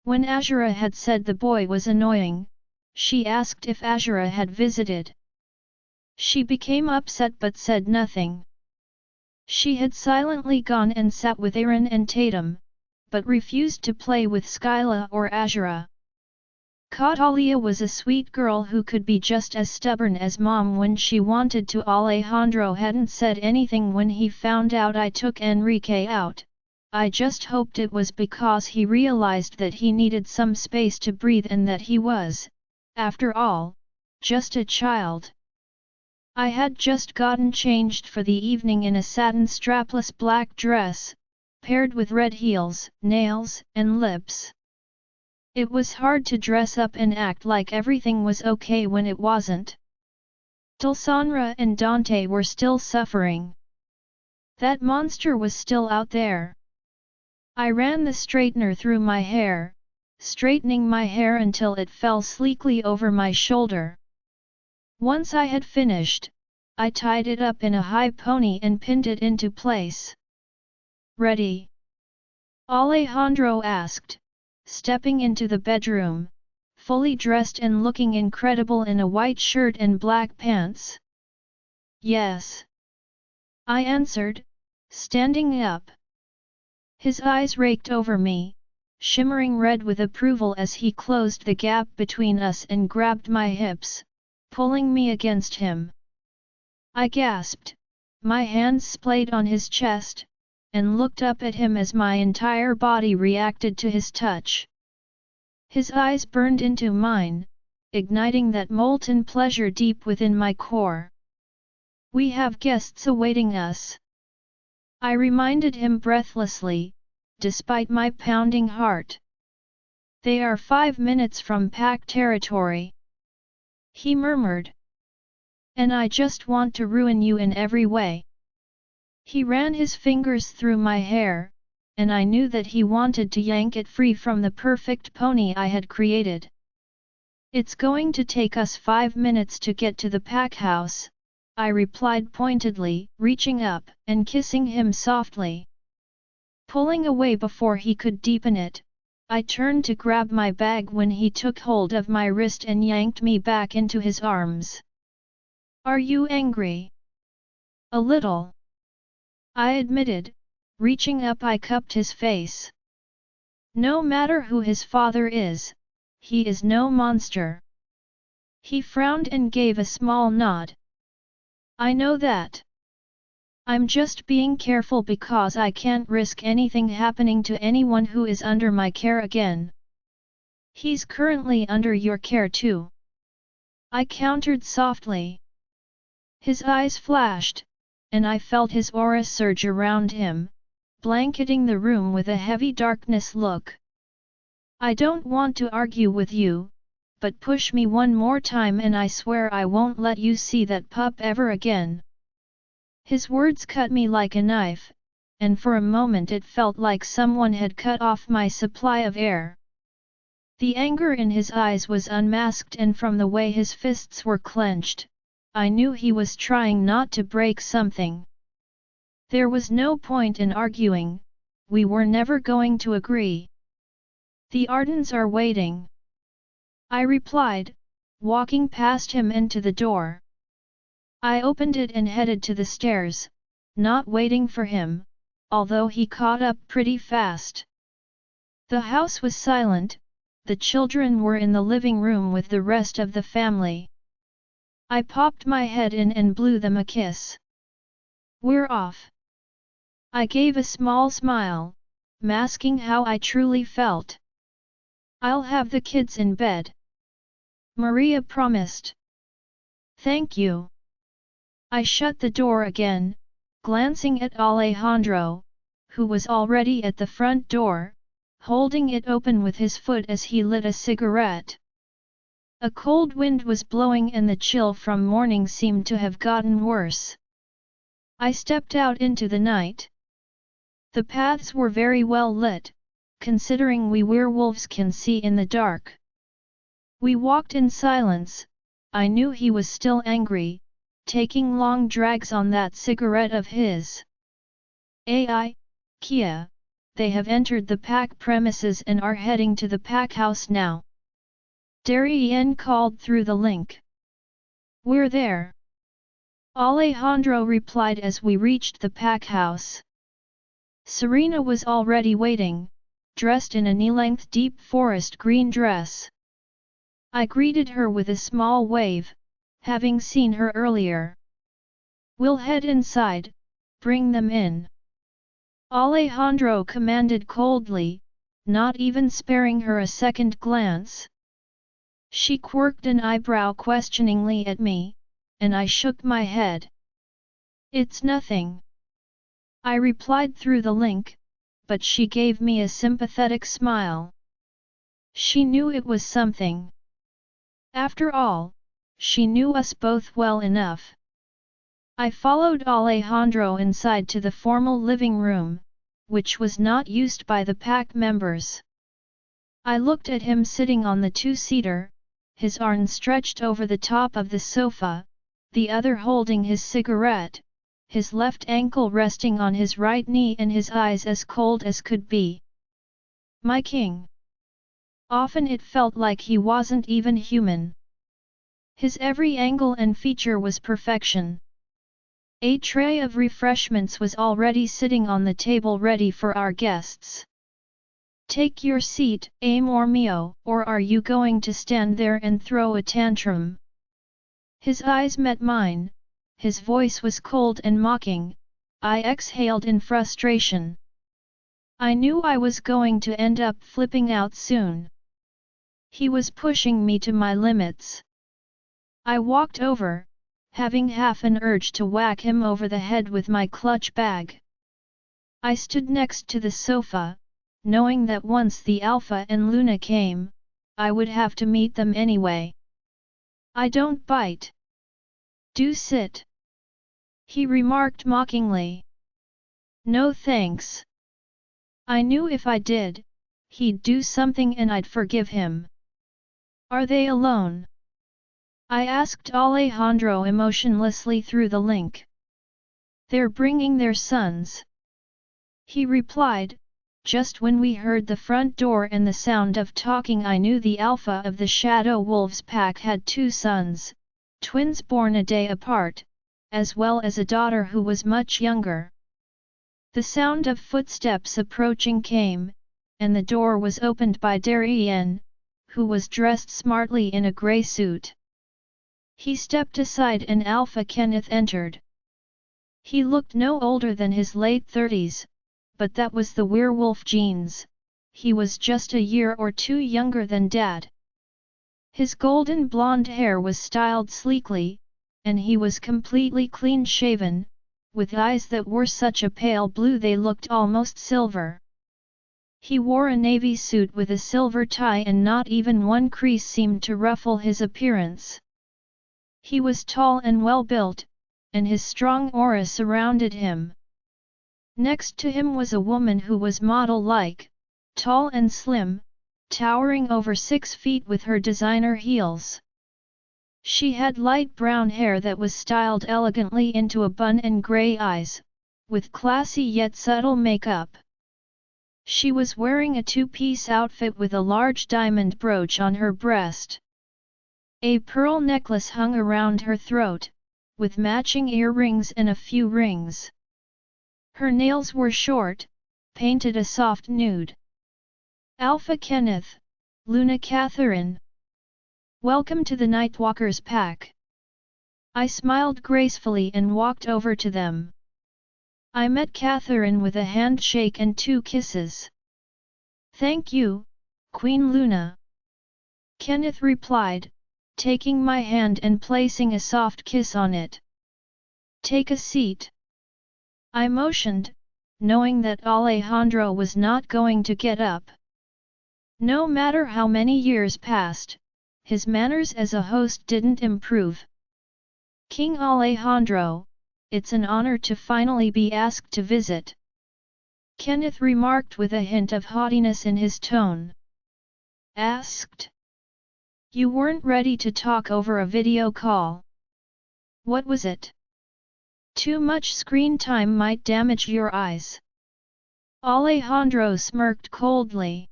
When Azura had said the boy was annoying, she asked if Azura had visited. She became upset but said nothing. She had silently gone and sat with Aaron and Tatum, but refused to play with Skyla or Azura. Catalia was a sweet girl who could be just as stubborn as Mom when she wanted to. Alejandro hadn't said anything when he found out I took Enrique out. I just hoped it was because he realized that he needed some space to breathe and that he was, after all, just a child. I had just gotten changed for the evening in a satin strapless black dress, paired with red heels, nails, and lips. It was hard to dress up and act like everything was okay when it wasn't. Dulsanra and Dante were still suffering. That monster was still out there. I ran the straightener through my hair, straightening my hair until it fell sleekly over my shoulder. Once I had finished, I tied it up in a high pony and pinned it into place. Ready? Alejandro asked, stepping into the bedroom, fully dressed and looking incredible in a white shirt and black pants. Yes. I answered, standing up. His eyes raked over me, shimmering red with approval as he closed the gap between us and grabbed my hips, pulling me against him. I gasped, my hands splayed on his chest, and looked up at him as my entire body reacted to his touch. His eyes burned into mine, igniting that molten pleasure deep within my core. We have guests awaiting us, I reminded him breathlessly, despite my pounding heart. They are 5 minutes from Pack territory, he murmured. And I just want to ruin you in every way. He ran his fingers through my hair, and I knew that he wanted to yank it free from the perfect pony I had created. It's going to take us 5 minutes to get to the pack house, I replied pointedly, reaching up and kissing him softly. Pulling away before he could deepen it, I turned to grab my bag when he took hold of my wrist and yanked me back into his arms. Are you angry? A little. I admitted, reaching up I cupped his face. No matter who his father is, he is no monster. He frowned and gave a small nod. I know that. I'm just being careful because I can't risk anything happening to anyone who is under my care again. He's currently under your care too. I countered softly. His eyes flashed, and I felt his aura surge around him, blanketing the room with a heavy darkness look. I don't want to argue with you, but push me one more time and I swear I won't let you see that pup ever again. His words cut me like a knife, and for a moment it felt like someone had cut off my supply of air. The anger in his eyes was unmasked, and from the way his fists were clenched, I knew he was trying not to break something. There was no point in arguing, we were never going to agree. The Ardens are waiting, I replied, walking past him into the door. I opened it and headed to the stairs, not waiting for him, although he caught up pretty fast. The house was silent, the children were in the living room with the rest of the family. I popped my head in and blew them a kiss. We're off. I gave a small smile, masking how I truly felt. I'll have the kids in bed, Maria promised. Thank you. I shut the door again, glancing at Alejandro, who was already at the front door, holding it open with his foot as he lit a cigarette. A cold wind was blowing and the chill from morning seemed to have gotten worse. I stepped out into the night. The paths were very well lit, considering we werewolves can see in the dark. We walked in silence. I knew he was still angry, taking long drags on that cigarette of his. Kia, they have entered the pack premises and are heading to the pack house now. Darien called through the link. We're there, Alejandro replied as we reached the pack house. Serena was already waiting, dressed in a knee-length deep forest green dress. I greeted her with a small wave, having seen her earlier. We'll head inside, bring them in, Alejandro commanded coldly, not even sparing her a second glance. She quirked an eyebrow questioningly at me, and I shook my head. It's nothing, I replied through the link, but she gave me a sympathetic smile. She knew it was something. After all, she knew us both well enough. I followed Alejandro inside to the formal living room, which was not used by the pack members. I looked at him sitting on the two-seater, his arm stretched over the top of the sofa, the other holding his cigarette, his left ankle resting on his right knee and his eyes as cold as could be. My king. Often it felt like he wasn't even human. His every angle and feature was perfection. A tray of refreshments was already sitting on the table ready for our guests. Take your seat, amor mio, or are you going to stand there and throw a tantrum? His eyes met mine, his voice was cold and mocking. I exhaled in frustration. I knew I was going to end up flipping out soon. He was pushing me to my limits. I walked over, having half an urge to whack him over the head with my clutch bag. I stood next to the sofa, knowing that once the Alpha and Luna came, I would have to meet them anyway. I don't bite. Do sit, he remarked mockingly. No thanks. I knew if I did, he'd do something and I'd forgive him. Are they alone? I asked Alejandro emotionlessly through the link. They're bringing their sons, he replied. Just when we heard the front door and the sound of talking, I knew the alpha of the Shadow Wolves pack had two sons, twins born a day apart, as well as a daughter who was much younger. The sound of footsteps approaching came, and the door was opened by Darien, who was dressed smartly in a grey suit. He stepped aside and Alpha Kenneth entered. He looked no older than his late 30s, but that was the werewolf genes. He was just a year or two younger than Dad. His golden blonde hair was styled sleekly, and he was completely clean-shaven, with eyes that were such a pale blue they looked almost silver. He wore a navy suit with a silver tie and not even one crease seemed to ruffle his appearance. He was tall and well-built, and his strong aura surrounded him. Next to him was a woman who was model-like, tall and slim, towering over 6 feet with her designer heels. She had light brown hair that was styled elegantly into a bun and grey eyes, with classy yet subtle makeup. She was wearing a 2-piece outfit with a large diamond brooch on her breast. A pearl necklace hung around her throat, with matching earrings and a few rings. Her nails were short, painted a soft nude. Alpha Kenneth, Luna Catherine. Welcome to the Nightwalker's pack. I smiled gracefully and walked over to them. I met Catherine with a handshake and 2 kisses. Thank you, Queen Luna. Kenneth replied, taking my hand and placing a soft kiss on it. Take a seat. I motioned, knowing that Alejandro was not going to get up. No matter how many years passed, his manners as a host didn't improve. King Alejandro, it's an honor to finally be asked to visit. Kenneth remarked with a hint of haughtiness in his tone. Asked? You weren't ready to talk over a video call. What was it? Too much screen time might damage your eyes. Alejandro smirked coldly.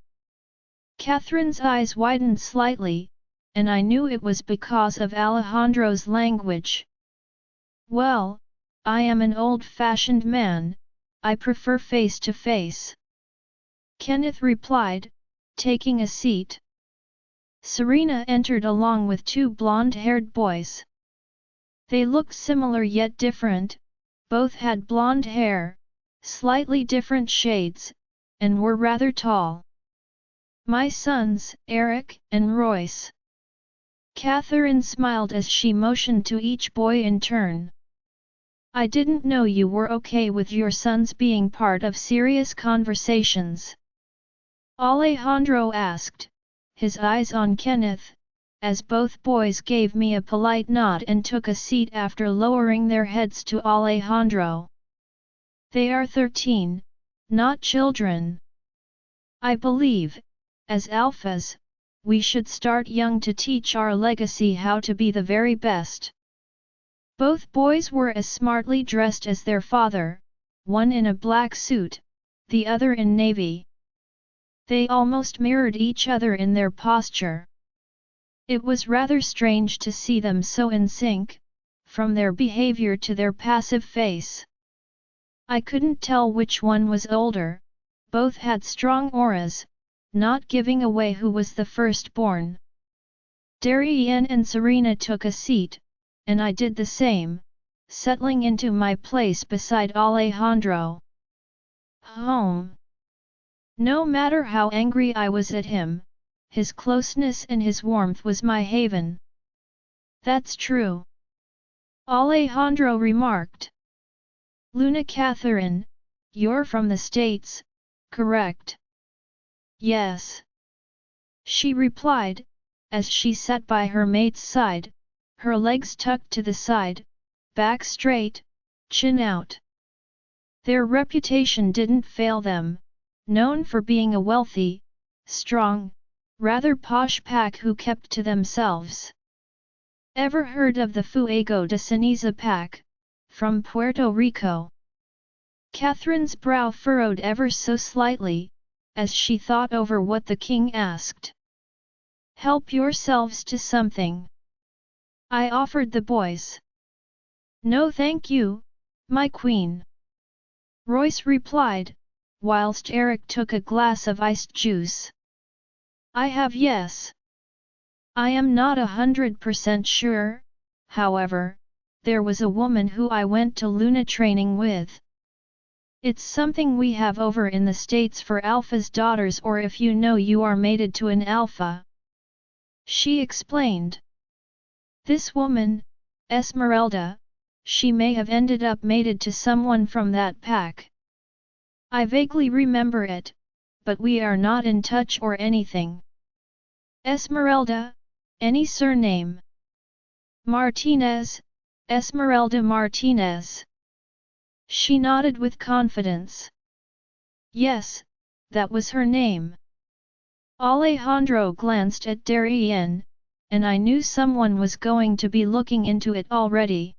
Catherine's eyes widened slightly, and I knew it was because of Alejandro's language. Well, I am an old-fashioned man, I prefer face-to-face. Kenneth replied, taking a seat. Serena entered along with 2 blonde-haired boys. They looked similar yet different, both had blonde hair, slightly different shades, and were rather tall. My sons, Eric and Royce. Catherine smiled as she motioned to each boy in turn. I didn't know you were okay with your sons being part of serious conversations. Alejandro asked, his eyes on Kenneth, as both boys gave me a polite nod and took a seat after lowering their heads to Alejandro. They are 13, not children. I believe, as alphas, we should start young to teach our legacy how to be the very best. Both boys were as smartly dressed as their father, one in a black suit, the other in navy. They almost mirrored each other in their posture. It was rather strange to see them so in sync, from their behavior to their passive face. I couldn't tell which one was older, both had strong auras, not giving away who was the firstborn. Darien and Serena took a seat, and I did the same, settling into my place beside Alejandro. Home. No matter how angry I was at him, his closeness and his warmth was my haven. That's true. Alejandro remarked. Luna Catherine, you're from the States, correct? Yes. She replied, as she sat by her mate's side, her legs tucked to the side, back straight, chin out. Their reputation didn't fail them, known for being a wealthy, strong, rather posh pack who kept to themselves. Ever heard of the Fuego de Ceniza pack, from Puerto Rico? Catherine's brow furrowed ever so slightly, as she thought over what the king asked. Help yourselves to something. I offered the boys. No thank you, my queen. Royce replied, whilst Eric took a glass of iced juice. I have, yes. I am not 100% sure, however, there was a woman who I went to Luna training with. It's something we have over in the States for Alpha's daughters, or if you know you are mated to an Alpha. She explained. This woman, Esmeralda, she may have ended up mated to someone from that pack. I vaguely remember it, but we are not in touch or anything. Esmeralda, any surname? Martinez, Esmeralda Martinez. She nodded with confidence. Yes, that was her name. Alejandro glanced at Darien, and I knew someone was going to be looking into it already.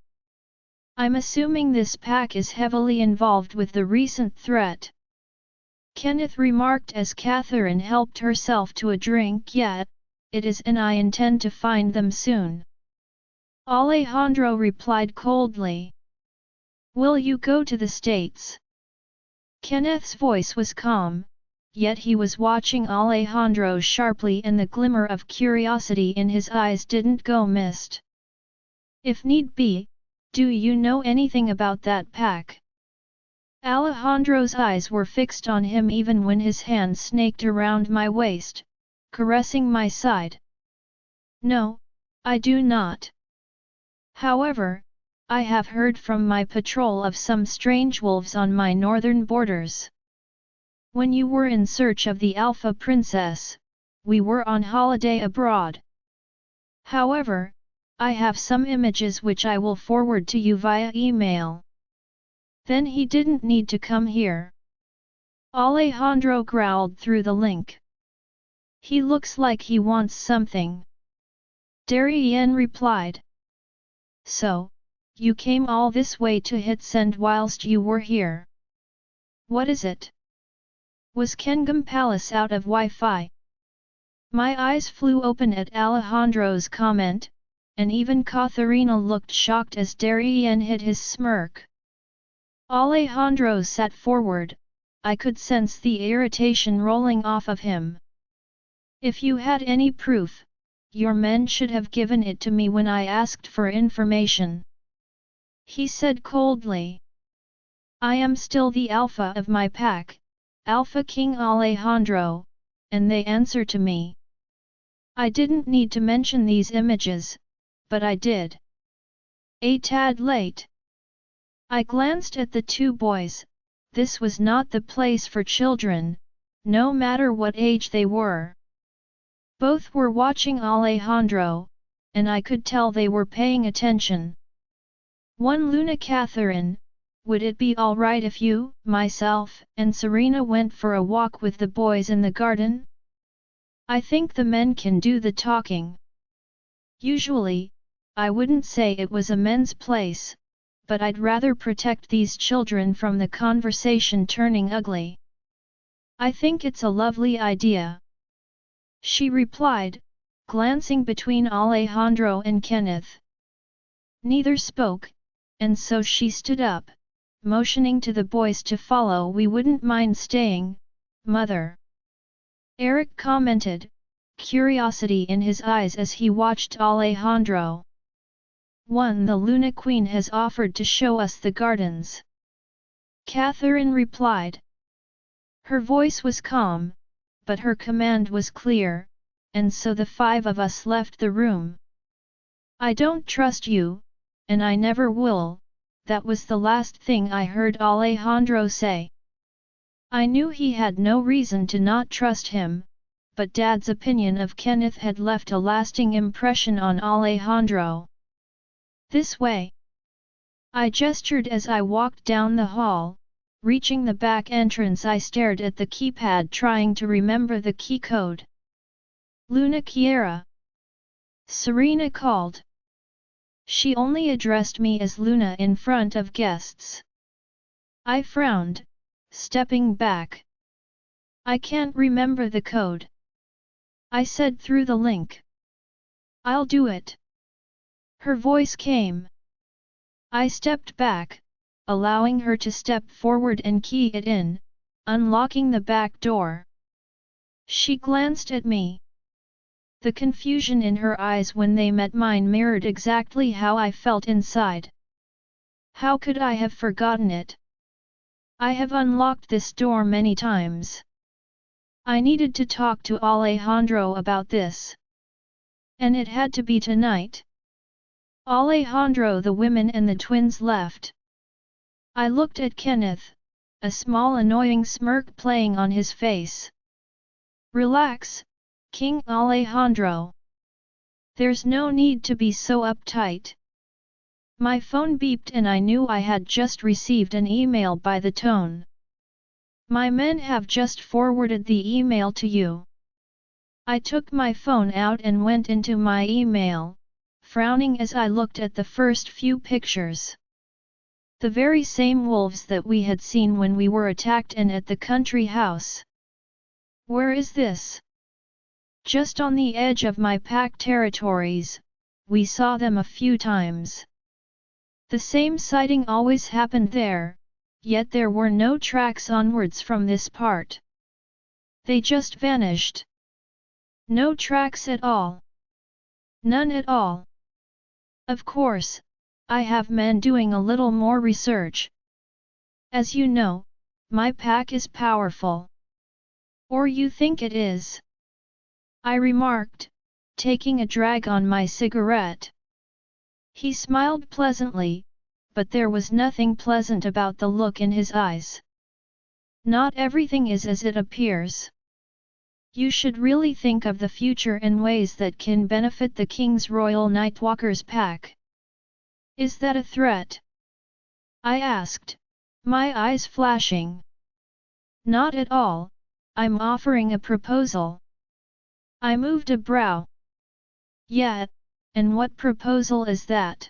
I'm assuming this pack is heavily involved with the recent threat. Kenneth remarked as Catherine helped herself to a drink. Yeah, it is, and I intend to find them soon. Alejandro replied coldly. Will you go to the States? Kenneth's voice was calm, yet he was watching Alejandro sharply, and the glimmer of curiosity in his eyes didn't go missed. If need be, do you know anything about that pack? Alejandro's eyes were fixed on him even when his hand snaked around my waist, caressing my side. No, I do not. However, I have heard from my patrol of some strange wolves on my northern borders. When you were in search of the Alpha Princess, we were on holiday abroad. However, I have some images which I will forward to you via email. Then he didn't need to come here. Alejandro growled through the link. He looks like he wants something. Darien replied. So, you came all this way to hit send whilst you were here. What is it? Was Kengam Palace out of Wi-Fi? My eyes flew open at Alejandro's comment, and even Katharina looked shocked as Darien hid his smirk. Alejandro sat forward, I could sense the irritation rolling off of him. If you had any proof, your men should have given it to me when I asked for information. He said coldly. I am still the alpha of my pack, Alpha King Alejandro, and they answer to me. I didn't need to mention these images, but I did. A tad late. I glanced at the two boys. This was not the place for children, no matter what age they were. Both were watching Alejandro, and I could tell they were paying attention. One Luna Catherine, would it be alright if you, myself, and Serena went for a walk with the boys in the garden? I think the men can do the talking. Usually, I wouldn't say it was a men's place, but I'd rather protect these children from the conversation turning ugly. I think it's a lovely idea. She replied, glancing between Alejandro and Kenneth. Neither spoke, and so she stood up, motioning to the boys to follow. We wouldn't mind staying, Mother. Eric commented, curiosity in his eyes as he watched Alejandro. The Luna Queen has offered to show us the gardens. Catherine replied. Her voice was calm, but her command was clear, and so the five of us left the room. I don't trust you, and I never will, that was the last thing I heard Alejandro say. I knew he had no reason to not trust him, but Dad's opinion of Kenneth had left a lasting impression on Alejandro. This way. I gestured as I walked down the hall. Reaching the back entrance, I stared at the keypad trying to remember the key code. Luna Kiera. Serena called. She only addressed me as Luna in front of guests. I frowned, stepping back. I can't remember the code. I said through the link. I'll do it. Her voice came. I stepped back, allowing her to step forward and key it in, unlocking the back door. She glanced at me. The confusion in her eyes when they met mine mirrored exactly how I felt inside. How could I have forgotten it? I have unlocked this door many times. I needed to talk to Alejandro about this. And it had to be tonight. Alejandro, the women and the twins left. I looked at Kenneth, a small annoying smirk playing on his face. Relax, King Alejandro. There's no need to be so uptight. My phone beeped and I knew I had just received an email by the tone. My men have just forwarded the email to you. I took my phone out and went into my email, frowning as I looked at the first few pictures. The very same wolves that we had seen when we were attacked and at the country house. Where is this? Just on the edge of my pack territories, we saw them a few times. The same sighting always happened there, yet there were no tracks onwards from this part. They just vanished. No tracks at all. None at all. Of course, I have men doing a little more research. As you know, my pack is powerful. Or you think it is? I remarked, taking a drag on my cigarette. He smiled pleasantly, but there was nothing pleasant about the look in his eyes. Not everything is as it appears. You should really think of the future in ways that can benefit the King's Royal Nightwalkers pack. Is that a threat? I asked, my eyes flashing. Not at all, I'm offering a proposal. I moved a brow. Yeah, and what proposal is that?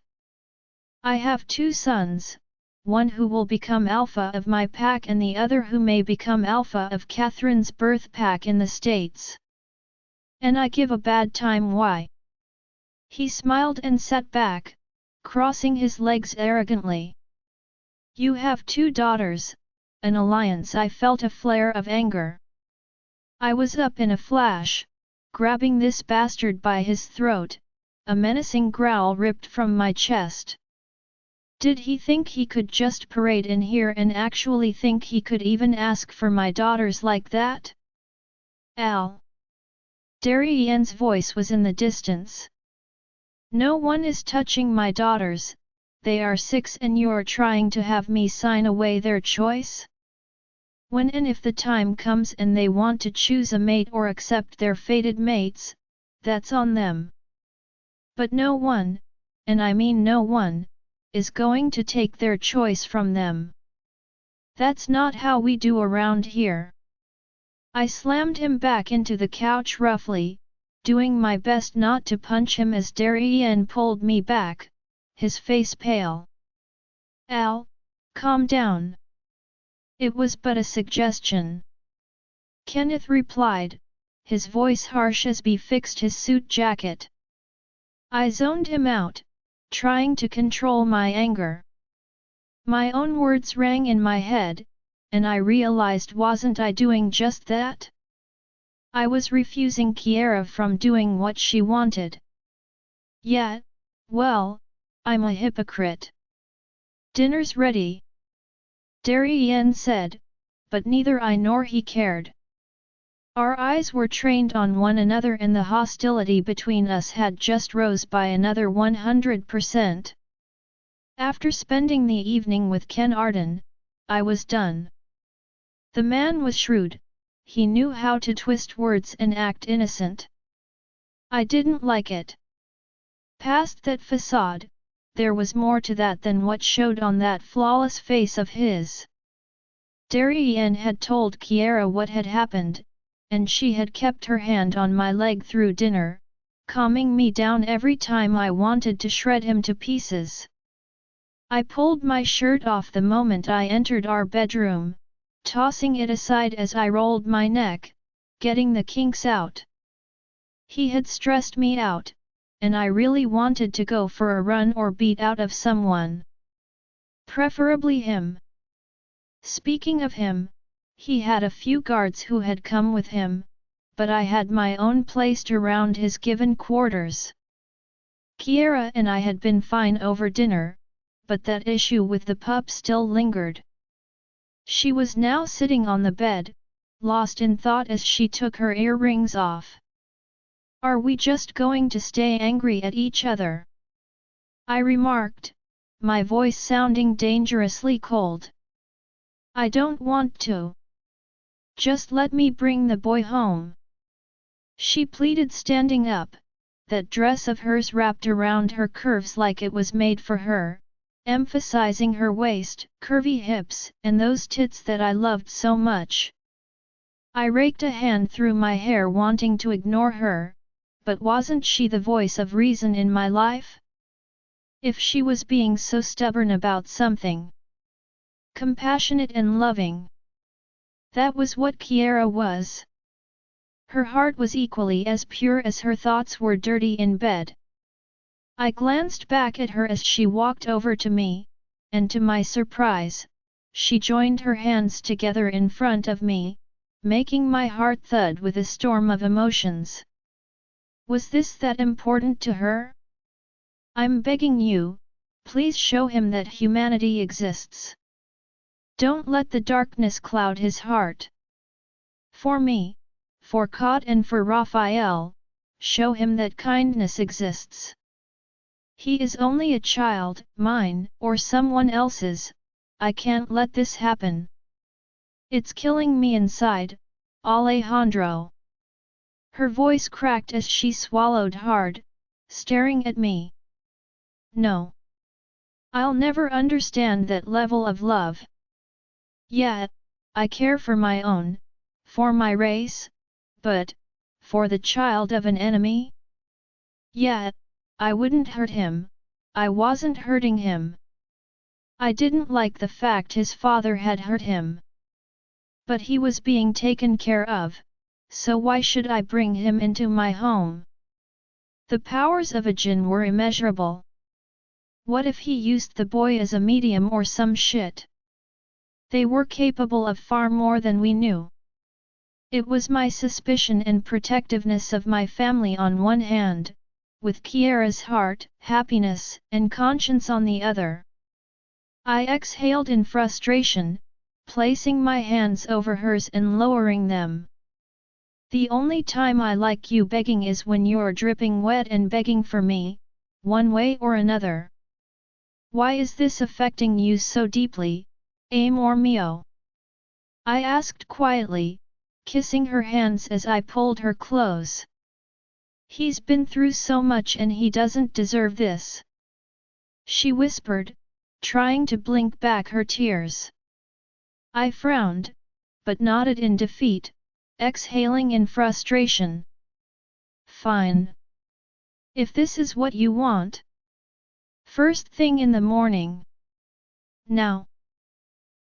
I have two sons, one who will become alpha of my pack and the other who may become alpha of Catherine's birth pack in the States. And I give a bad time why? He smiled and sat back, crossing his legs arrogantly. You have two daughters, an alliance. I felt a flare of anger. I was up in a flash, grabbing this bastard by his throat, a menacing growl ripped from my chest. Did he think he could just parade in here and actually think he could even ask for my daughters like that? Al. Darien's voice was in the distance. No one is touching my daughters, they are 6 and you're trying to have me sign away their choice? When and if the time comes and they want to choose a mate or accept their fated mates, that's on them. But no one, and I mean no one, is going to take their choice from them. That's not how we do around here. I slammed him back into the couch roughly, doing my best not to punch him as Darien pulled me back, his face pale. Al, calm down. It was but a suggestion. Kenneth replied, his voice harsh as he fixed his suit jacket. I zoned him out, trying to control my anger. My own words rang in my head, and I realized wasn't I doing just that? I was refusing Kiera from doing what she wanted. Yeah, well, I'm a hypocrite. Dinner's ready, Darien said, but neither I nor he cared. Our eyes were trained on one another and the hostility between us had just rose by another 100%. After spending the evening with Ken Arden, I was done. The man was shrewd, he knew how to twist words and act innocent. I didn't like it. Past that facade, there was more to that than what showed on that flawless face of his. Darien had told Kiera what had happened, and she had kept her hand on my leg through dinner, calming me down every time I wanted to shred him to pieces. I pulled my shirt off the moment I entered our bedroom, tossing it aside as I rolled my neck, getting the kinks out. He had stressed me out, and I really wanted to go for a run or beat out of someone. Preferably him. Speaking of him, he had a few guards who had come with him, but I had my own placed around his given quarters. Kiera and I had been fine over dinner, but that issue with the pup still lingered. She was now sitting on the bed, lost in thought as she took her earrings off. Are we just going to stay angry at each other? I remarked, my voice sounding dangerously cold. I don't want to. Just let me bring the boy home. She pleaded, standing up, that dress of hers wrapped around her curves like it was made for her, emphasizing her waist, curvy hips, and those tits that I loved so much. I raked a hand through my hair wanting to ignore her, but wasn't she the voice of reason in my life? If she was being so stubborn about something, compassionate and loving, that was what Kiera was. Her heart was equally as pure as her thoughts were dirty in bed. I glanced back at her as she walked over to me, and to my surprise, she joined her hands together in front of me, making my heart thud with a storm of emotions. Was this that important to her? I'm begging you, please show him that humanity exists. Don't let the darkness cloud his heart. For me, for Cod and for Raphael, show him that kindness exists. He is only a child, mine, or someone else's. I can't let this happen. It's killing me inside, Alejandro. Her voice cracked as she swallowed hard, staring at me. No. I'll never understand that level of love. Yeah, I care for my own, for my race, but, for the child of an enemy? Yeah, I wouldn't hurt him, I wasn't hurting him. I didn't like the fact his father had hurt him. But he was being taken care of, so why should I bring him into my home? The powers of a jinn were immeasurable. What if he used the boy as a medium or some shit? They were capable of far more than we knew. It was my suspicion and protectiveness of my family on one hand, with Kiera's heart, happiness, and conscience on the other. I exhaled in frustration, placing my hands over hers and lowering them. The only time I like you begging is when you're dripping wet and begging for me, one way or another. Why is this affecting you so deeply, amor mio? I asked quietly, kissing her hands as I pulled her close. He's been through so much and he doesn't deserve this. She whispered, trying to blink back her tears. I frowned, but nodded in defeat, exhaling in frustration. Fine. If this is what you want. First thing in the morning. Now?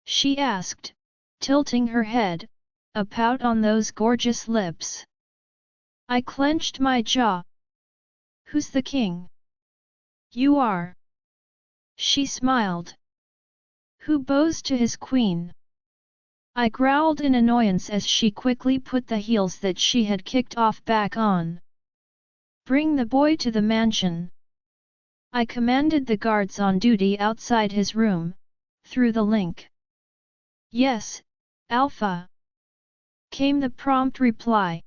She asked, tilting her head, a pout on those gorgeous lips. I clenched my jaw. Who's the king? You are. She smiled. Who bows to his queen? I growled in annoyance as she quickly put the heels that she had kicked off back on. Bring the boy to the mansion. I commanded the guards on duty outside his room, through the link. Yes, Alpha. Came the prompt reply.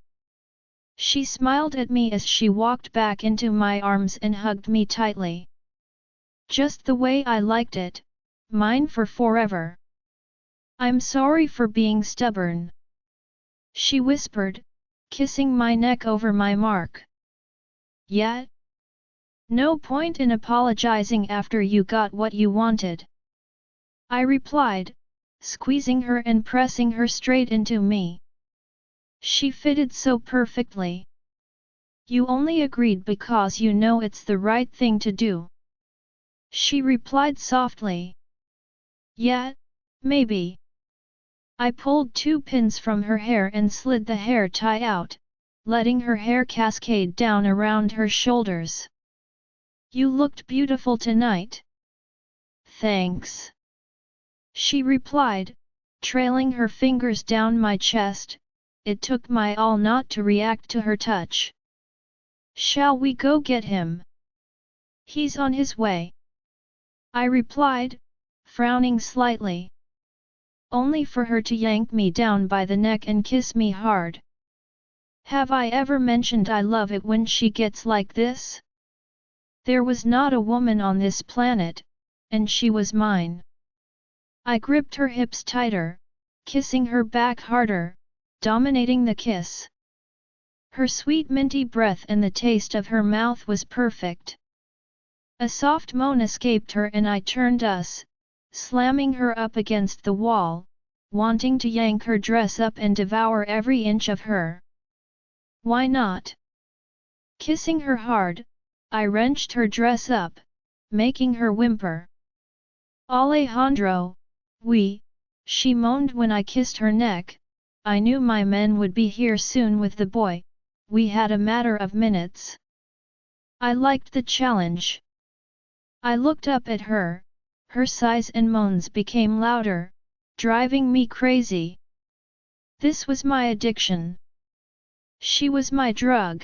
She smiled at me as she walked back into my arms and hugged me tightly. Just the way I liked it, mine for forever. I'm sorry for being stubborn. She whispered, kissing my neck over my mark. Yeah? No point in apologizing after you got what you wanted. I replied, squeezing her and pressing her straight into me. She fitted so perfectly. You only agreed because you know it's the right thing to do. She replied softly. Yeah, maybe. I pulled 2 pins from her hair and slid the hair tie out, letting her hair cascade down around her shoulders. You looked beautiful tonight. Thanks. She replied, trailing her fingers down my chest. It took my all not to react to her touch. Shall we go get him? He's on his way. I replied, frowning slightly. Only for her to yank me down by the neck and kiss me hard. Have I ever mentioned I love it when she gets like this? There was not a woman on this planet, and she was mine. I gripped her hips tighter, kissing her back harder, dominating the kiss. Her sweet minty breath and the taste of her mouth was perfect. A soft moan escaped her and I turned us, slamming her up against the wall, wanting to yank her dress up and devour every inch of her. Why not? Kissing her hard, I wrenched her dress up, making her whimper. Alejandro, she moaned when I kissed her neck. I knew my men would be here soon with the boy. We had a matter of minutes. I liked the challenge. I looked up at her. Her sighs and moans became louder, driving me crazy. This was my addiction. She was my drug.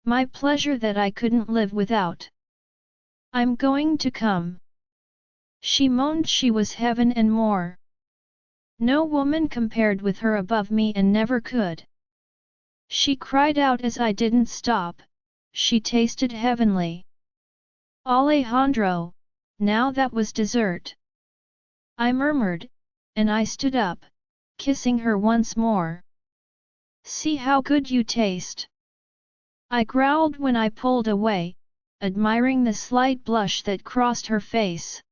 My pleasure that I couldn't live without. I'm going to come. She moaned. She was heaven and more. No woman compared with her above me and never could. She cried out as I didn't stop. She tasted heavenly. Alejandro, now that was dessert. I murmured, and I stood up, kissing her once more. See how good you taste. I growled when I pulled away, admiring the slight blush that crossed her face.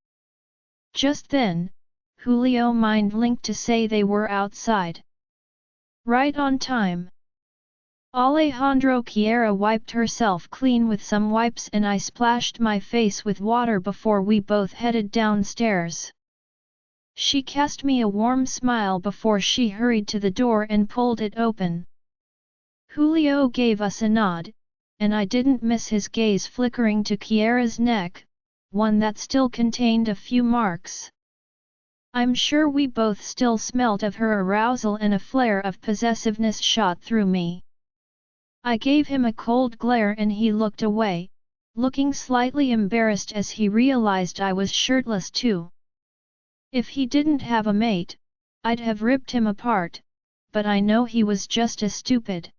Just then, Julio mind-linked to say they were outside. Right on time. Alejandro Kiera wiped herself clean with some wipes and I splashed my face with water before we both headed downstairs. She cast me a warm smile before she hurried to the door and pulled it open. Julio gave us a nod, and I didn't miss his gaze flickering to Kiera's neck, one that still contained a few marks. I'm sure we both still smelt of her arousal and a flare of possessiveness shot through me. I gave him a cold glare and he looked away, looking slightly embarrassed as he realized I was shirtless too. If he didn't have a mate, I'd have ripped him apart, but I know he was just as stupid.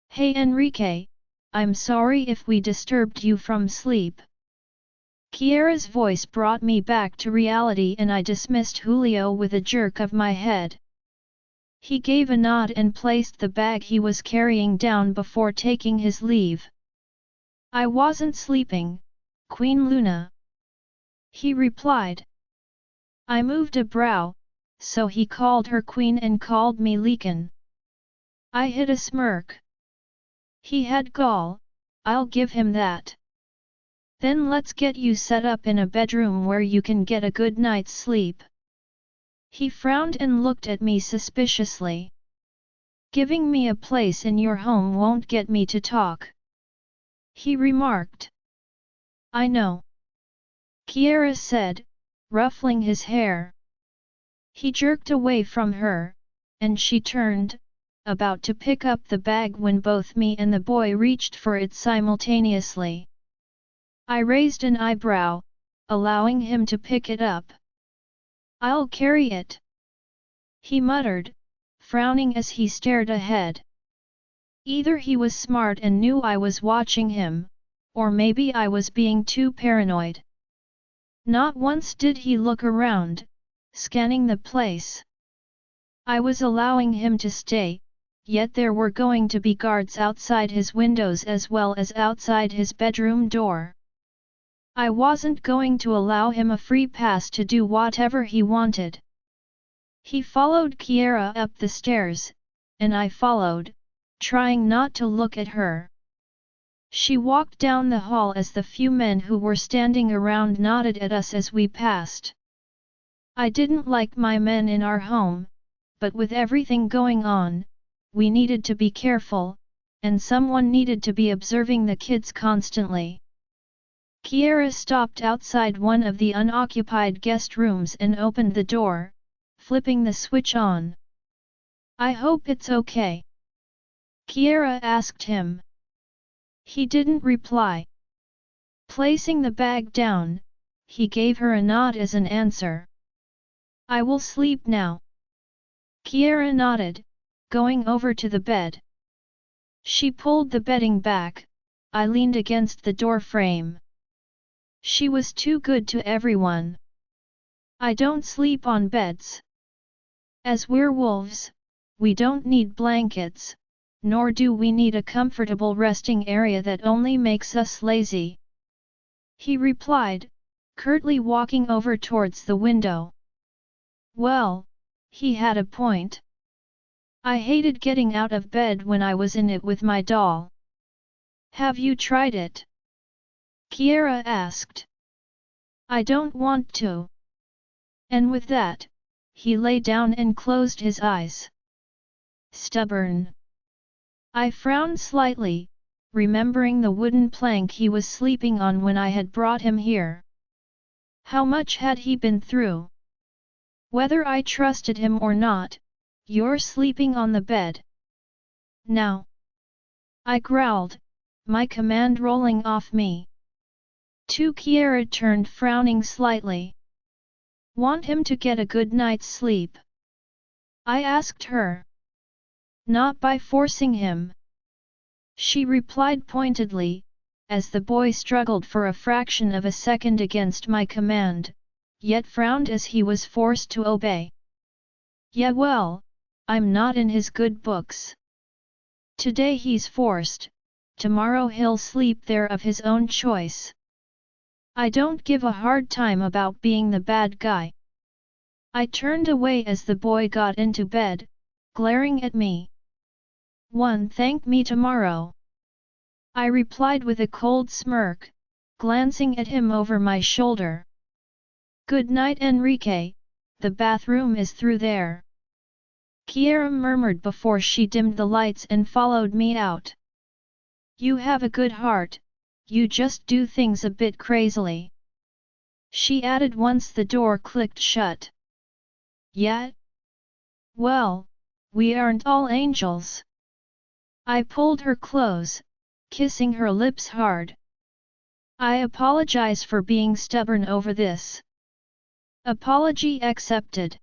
Hey Enrique, I'm sorry if we disturbed you from sleep. Kiera's voice brought me back to reality and I dismissed Julio with a jerk of my head. He gave a nod and placed the bag he was carrying down before taking his leave. I wasn't sleeping, Queen Luna. He replied. I moved a brow, so he called her queen and called me Leekin. I hid a smirk. He had gall, I'll give him that. Then let's get you set up in a bedroom where you can get a good night's sleep. He frowned and looked at me suspiciously. Giving me a place in your home won't get me to talk. He remarked. I know. Kiera said, ruffling his hair. He jerked away from her, and she turned, about to pick up the bag when both me and the boy reached for it simultaneously. I raised an eyebrow, allowing him to pick it up. I'll carry it. He muttered, frowning as he stared ahead. Either he was smart and knew I was watching him, or maybe I was being too paranoid. Not once did he look around, scanning the place. I was allowing him to stay, yet there were going to be guards outside his windows as well as outside his bedroom door. I wasn't going to allow him a free pass to do whatever he wanted. He followed Kiera up the stairs, and I followed, trying not to look at her. She walked down the hall as the few men who were standing around nodded at us as we passed. I didn't like my men in our home, but with everything going on, we needed to be careful, and someone needed to be observing the kids constantly. Kiera stopped outside one of the unoccupied guest rooms and opened the door, flipping the switch on. "I hope it's okay?" Kiera asked him. He didn't reply. Placing the bag down, he gave her a nod as an answer. "I will sleep now." Kiera nodded, going over to the bed. She pulled the bedding back. I leaned against the door frame. She was too good to everyone. "I don't sleep on beds. As we're wolves, we don't need blankets, nor do we need a comfortable resting area that only makes us lazy," he replied, curtly walking over towards the window. Well, he had a point. I hated getting out of bed when I was in it with my doll. "Have you tried it?" Kiera asked. "I don't want to." And with that, he lay down and closed his eyes. Stubborn. I frowned slightly, remembering the wooden plank he was sleeping on when I had brought him here. How much had he been through? Whether I trusted him or not, "You're sleeping on the bed now," I growled, my command rolling off me. Kiera turned, frowning slightly. "Want him to get a good night's sleep?" I asked her. "Not by forcing him," she replied pointedly, as the boy struggled for a fraction of a second against my command, yet frowned as he was forced to obey. "Yeah, well, I'm not in his good books. Today he's forced, tomorrow he'll sleep there of his own choice. I don't give a hard time about being the bad guy." I turned away as the boy got into bed, glaring at me. Thank me tomorrow," I replied with a cold smirk, glancing at him over my shoulder. "Good night, Enrique, the bathroom is through there," Kiera murmured before she dimmed the lights and followed me out. "You have a good heart, you just do things a bit crazily," she added once the door clicked shut. "Yeah? Well, we aren't all angels." I pulled her close, kissing her lips hard. "I apologize for being stubborn over this." "Apology accepted."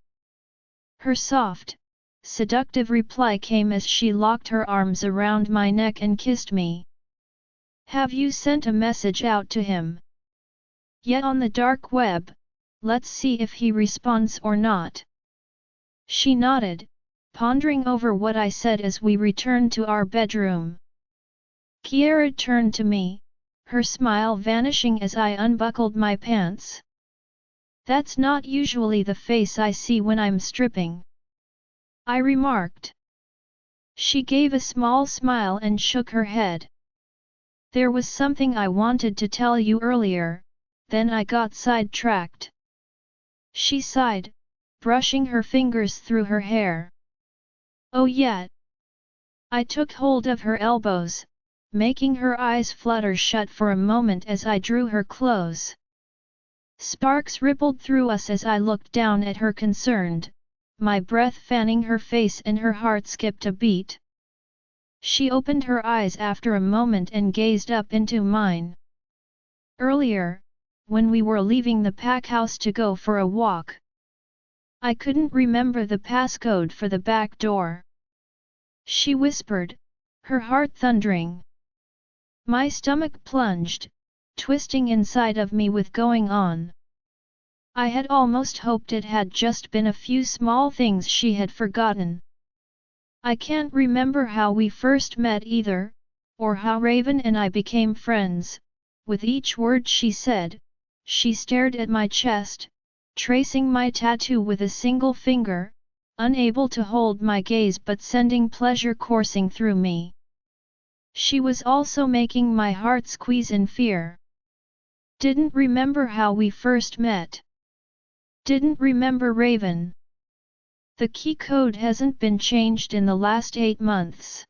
Her soft, seductive reply came as she locked her arms around my neck and kissed me. "Have you sent a message out to him yet on the dark web? Let's see if he responds or not." She nodded, pondering over what I said as we returned to our bedroom. Kiera turned to me, her smile vanishing as I unbuckled my pants. "That's not usually the face I see when I'm stripping," I remarked. She gave a small smile and shook her head. "There was something I wanted to tell you earlier, then I got sidetracked." She sighed, brushing her fingers through her hair. "Oh yeah." I took hold of her elbows, making her eyes flutter shut for a moment as I drew her close. Sparks rippled through us as I looked down at her concerned, my breath fanning her face and her heart skipped a beat. She opened her eyes after a moment and gazed up into mine. "Earlier, when we were leaving the pack house to go for a walk, I couldn't remember the passcode for the back door," she whispered, her heart thundering. My stomach plunged, twisting inside of me with going on. I had almost hoped it had just been a few small things she had forgotten. I can't remember how we first met either, or how Raven and I became friends. With each word she said, she stared at my chest, tracing my tattoo with a single finger, unable to hold my gaze but sending pleasure coursing through me. She was also making my heart squeeze in fear. Didn't remember how we first met. Didn't remember Raven. The key code hasn't been changed in the last 8 months.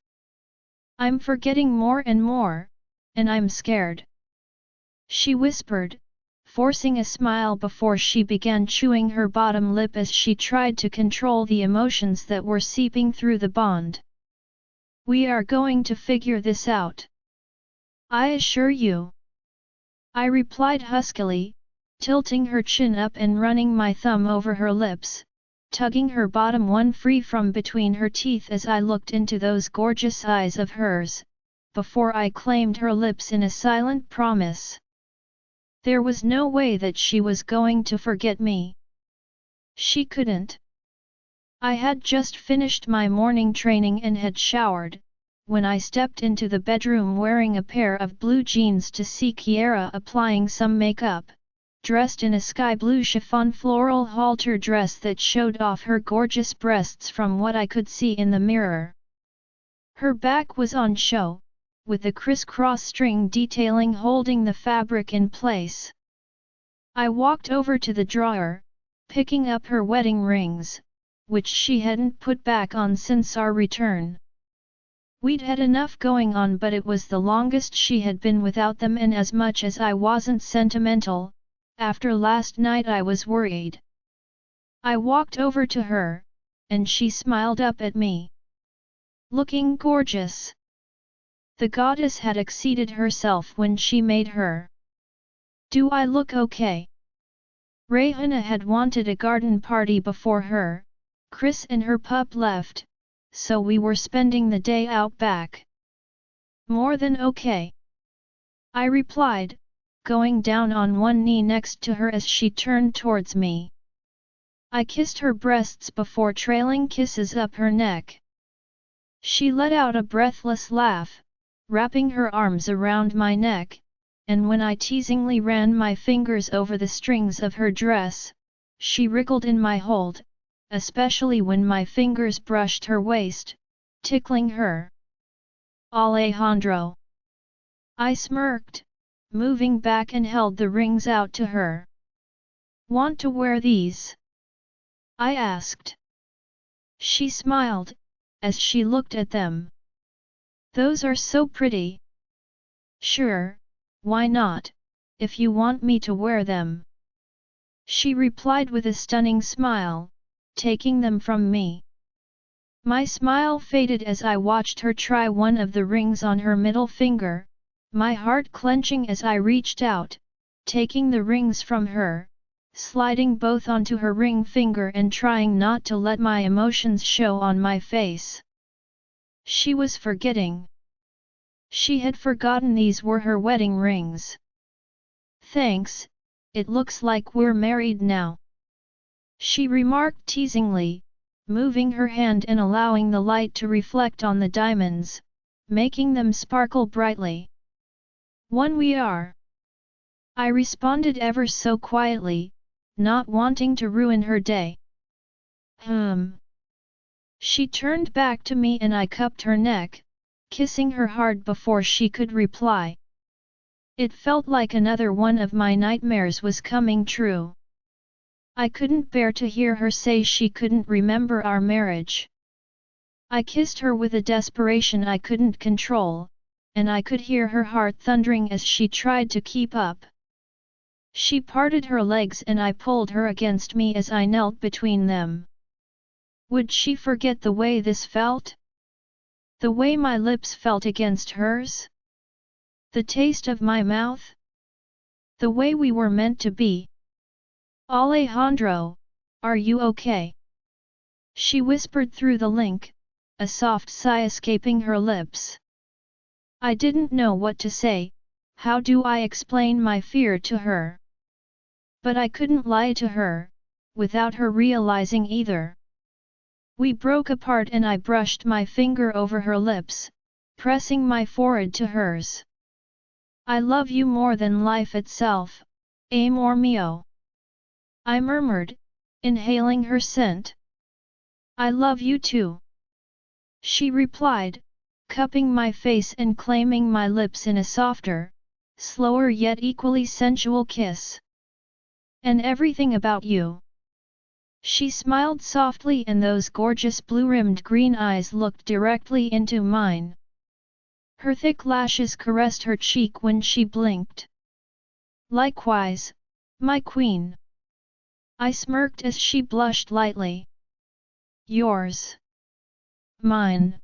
I'm forgetting more and more, and I'm scared. she whispered, forcing a smile before she began chewing her bottom lip as she tried to control the emotions that were seeping through the bond. We are going to figure this out. I assure you. I replied huskily, tilting her chin up and running my thumb over her lips, tugging her bottom one free from between her teeth as I looked into those gorgeous eyes of hers, before I claimed her lips in a silent promise. There was no way that she was going to forget me. She couldn't. I had just finished my morning training and had showered, when I stepped into the bedroom wearing a pair of blue jeans to see Kiera applying some makeup, dressed in a sky blue chiffon floral halter dress that showed off her gorgeous breasts from what I could see in the mirror. Her back was on show, with the crisscross string detailing holding the fabric in place. I walked over to the drawer, picking up her wedding rings, which she hadn't put back on since our return. We'd had enough going on, but it was the longest she had been without them, and as much as I wasn't sentimental, after last night I was worried. I walked over to her, and she smiled up at me. Looking gorgeous. The goddess had exceeded herself when she made her. Do I look okay? Rayhana had wanted a garden party before her, Chris and her pup left, so we were spending the day out back. More than okay. I replied, going down on one knee next to her as she turned towards me. I kissed her breasts before trailing kisses up her neck. She let out a breathless laugh, wrapping her arms around my neck, and when I teasingly ran my fingers over the strings of her dress, she wriggled in my hold, especially when my fingers brushed her waist, tickling her. Alejandro. I smirked, moving back and held the rings out to her. Want to wear these? I asked. She smiled, as she looked at them. Those are so pretty. Sure, why not, if you want me to wear them? She replied with a stunning smile, taking them from me. My smile faded as I watched her try one of the rings on her middle finger, my heart clenching as I reached out, taking the rings from her, sliding both onto her ring finger and trying not to let my emotions show on my face. She was forgetting. She had forgotten these were her wedding rings. Thanks, it looks like we're married now. She remarked teasingly, moving her hand and allowing the light to reflect on the diamonds, making them sparkle brightly. One we are. I responded ever so quietly, not wanting to ruin her day. She turned back to me and I cupped her neck, kissing her hard before she could reply. It felt like another one of my nightmares was coming true. I couldn't bear to hear her say she couldn't remember our marriage. I kissed her with a desperation I couldn't control, and I could hear her heart thundering as she tried to keep up. She parted her legs and I pulled her against me as I knelt between them. Would she forget the way this felt? The way my lips felt against hers? The taste of my mouth? The way we were meant to be? Alejandro, are you okay? She whispered through the link, a soft sigh escaping her lips. I didn't know what to say. How do I explain my fear to her? But I couldn't lie to her, without her realizing either. We broke apart and I brushed my finger over her lips, pressing my forehead to hers. I love you more than life itself, amor mio. I murmured, inhaling her scent. I love you too. She replied, cupping my face and claiming my lips in a softer, slower yet equally sensual kiss. And everything about you. She smiled softly and those gorgeous blue-rimmed green eyes looked directly into mine. Her thick lashes caressed her cheek when she blinked. Likewise, my queen. I smirked as she blushed lightly. Yours. Mine.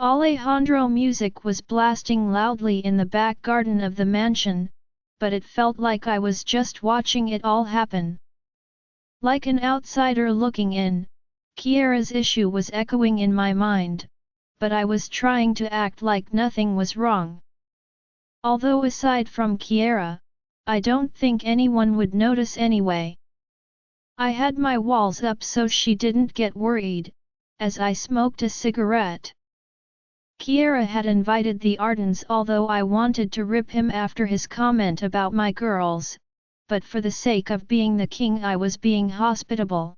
Alejandro music was blasting loudly in the back garden of the mansion, but it felt like I was just watching it all happen. Like an outsider looking in, Kiera's issue was echoing in my mind, but I was trying to act like nothing was wrong. Although aside from Kiera, I don't think anyone would notice anyway. I had my walls up so she didn't get worried, as I smoked a cigarette. Kiera had invited the Ardens, although I wanted to rip him after his comment about my girls, but for the sake of being the king I was being hospitable.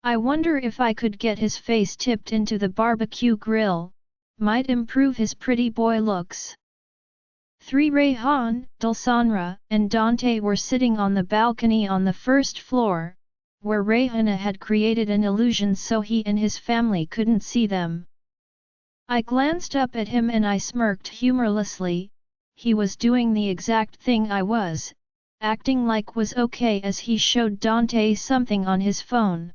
I wonder if I could get his face tipped into the barbecue grill, might improve his pretty boy looks. Rayhan, Dulsanra, and Dante were sitting on the balcony on the first floor, where Rayhana had created an illusion so he and his family couldn't see them. I glanced up at him and I smirked humorlessly. He was doing the exact thing I was, acting like was okay as he showed Dante something on his phone.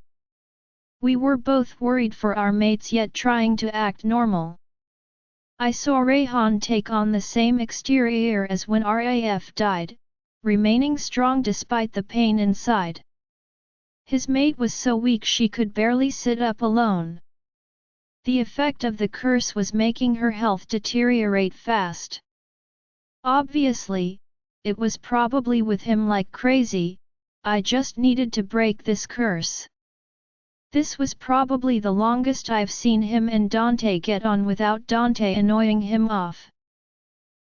We were both worried for our mates yet trying to act normal. I saw Rayhan take on the same exterior as when RAF died, remaining strong despite the pain inside. His mate was so weak she could barely sit up alone. The effect of the curse was making her health deteriorate fast. Obviously, it was probably with him like crazy. I just needed to break this curse. This was probably the longest I've seen him and Dante get on without Dante annoying him off.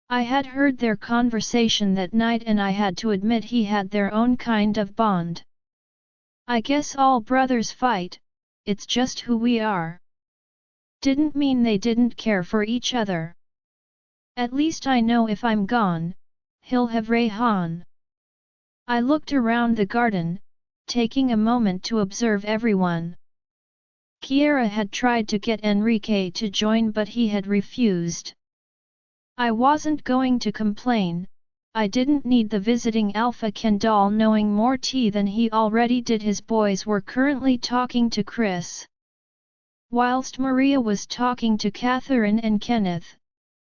I had heard their conversation that night and I had to admit he had their own kind of bond. I guess all brothers fight, it's just who we are. Didn't mean they didn't care for each other. At least I know if I'm gone, he'll have Rayhan. I looked around the garden, taking a moment to observe everyone. Kiera had tried to get Enrique to join but he had refused. I wasn't going to complain, I didn't need the visiting Alpha Kendall knowing more tea than he already did. His boys were currently talking to Chris. Whilst Maria was talking to Catherine and Kenneth,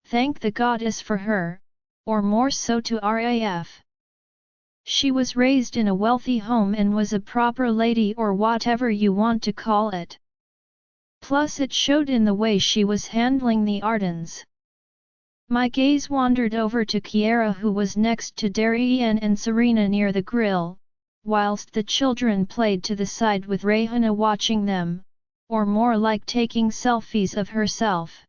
thank the goddess for her, or more so to RAF. She was raised in a wealthy home and was a proper lady or whatever you want to call it. Plus it showed in the way she was handling the Ardens. My gaze wandered over to Kiera who was next to Darien and Serena near the grill, whilst the children played to the side with Rayhana watching them, or more like taking selfies of herself.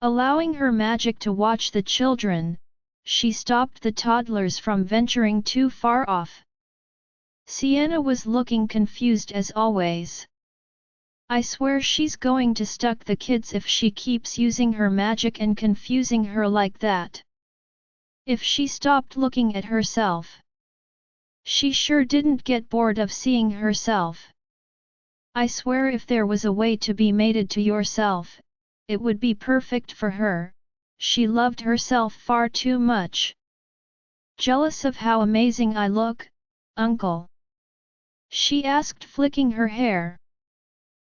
Allowing her magic to watch the children, she stopped the toddlers from venturing too far off. Sienna was looking confused as always. I swear she's going to stuck the kids if she keeps using her magic and confusing her like that. If she stopped looking at herself. She sure didn't get bored of seeing herself. I swear if there was a way to be mated to yourself, it would be perfect for her. She loved herself far too much. Jealous of how amazing I look, uncle? She asked, flicking her hair.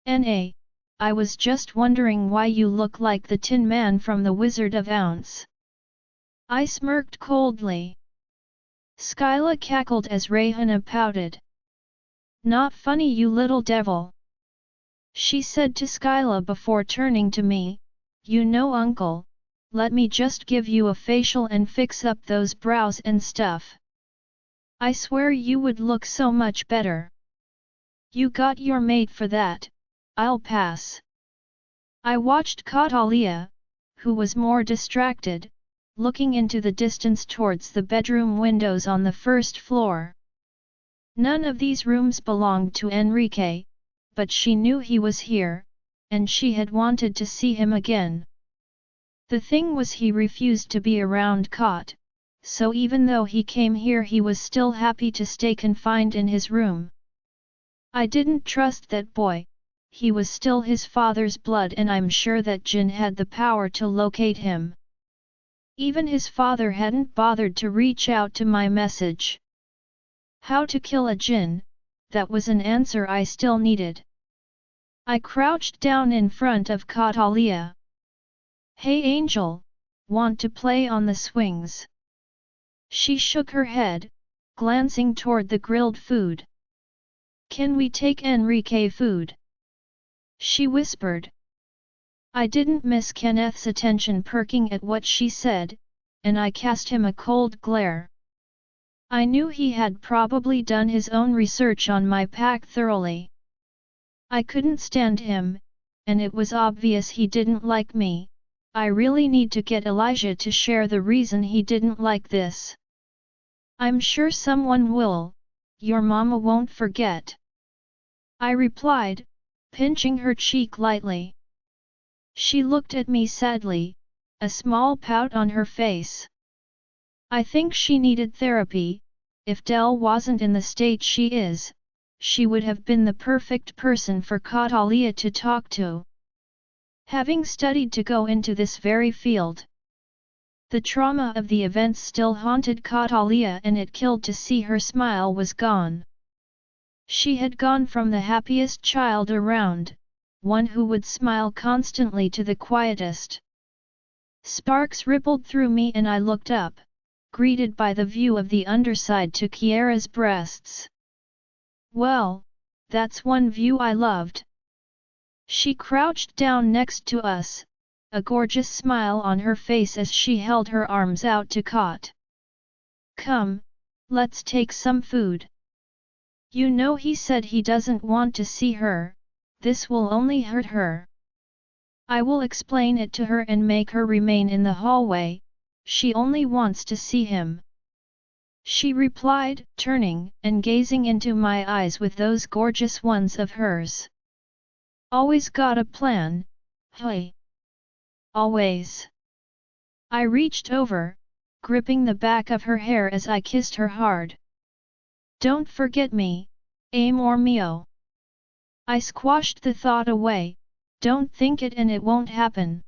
I was just wondering why you look like the Tin Man from the Wizard of Oz. I smirked coldly. Skyla cackled as Rayhana pouted. Not funny, you little devil. She said to Skyla before turning to me, you know uncle, let me just give you a facial and fix up those brows and stuff. I swear you would look so much better. You got your mate for that. I'll pass. I watched Catalia, who was more distracted, looking into the distance towards the bedroom windows on the first floor. None of these rooms belonged to Enrique, but she knew he was here, and she had wanted to see him again. The thing was he refused to be around Cot, so even though he came here he was still happy to stay confined in his room. I didn't trust that boy. He was still his father's blood and I'm sure that Jin had the power to locate him. Even his father hadn't bothered to reach out to my message. How to kill a jinn, that was an answer I still needed. I crouched down in front of Catalia. Hey Angel, want to play on the swings? She shook her head, glancing toward the grilled food. Can we take Enrique food? She whispered. I didn't miss Kenneth's attention perking at what she said, and I cast him a cold glare. I knew he had probably done his own research on my pack thoroughly. I couldn't stand him, and it was obvious he didn't like me. I really need to get Elijah to share the reason he didn't like this. I'm sure someone will, your mama won't forget. I replied, pinching her cheek lightly. She looked at me sadly, a small pout on her face. I think she needed therapy. If Del wasn't in the state she is, she would have been the perfect person for Catalia to talk to. Having studied to go into this very field. The trauma of the events still haunted Catalia and it killed to see her smile was gone. She had gone from the happiest child around, one who would smile constantly to the quietest. Sparks rippled through me and I looked up, greeted by the view of the underside to Kiera's breasts. Well, that's one view I loved. She crouched down next to us, a gorgeous smile on her face as she held her arms out to Kot. Come, let's take some food. You know he said he doesn't want to see her, this will only hurt her. I will explain it to her and make her remain in the hallway, she only wants to see him. She replied, turning and gazing into my eyes with those gorgeous ones of hers. Always got a plan, hey? Always. I reached over, gripping the back of her hair as I kissed her hard. Don't forget me, amor mio. I squashed the thought away, don't think it and it won't happen.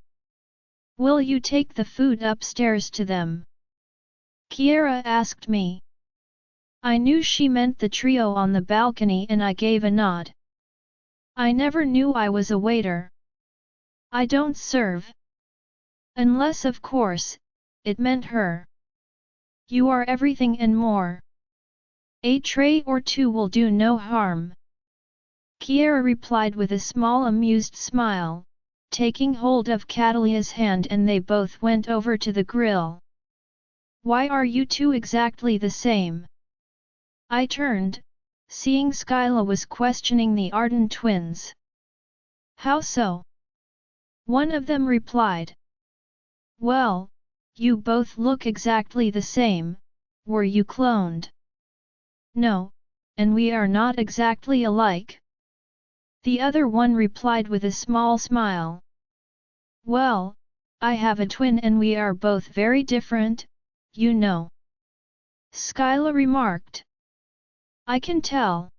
Will you take the food upstairs to them? Kiera asked me. I knew she meant the trio on the balcony and I gave a nod. I never knew I was a waiter. I don't serve. Unless of course, it meant her. You are everything and more. A tray or two will do no harm. Kiera replied with a small amused smile, taking hold of Catalia's hand and they both went over to the grill. Why are you two exactly the same? I turned, seeing Skyla was questioning the Arden twins. How so? One of them replied. Well, you both look exactly the same, were you cloned? No, and we are not exactly alike. The other one replied with a small smile. Well, I have a twin and we are both very different, you know. Skyla remarked. I can tell.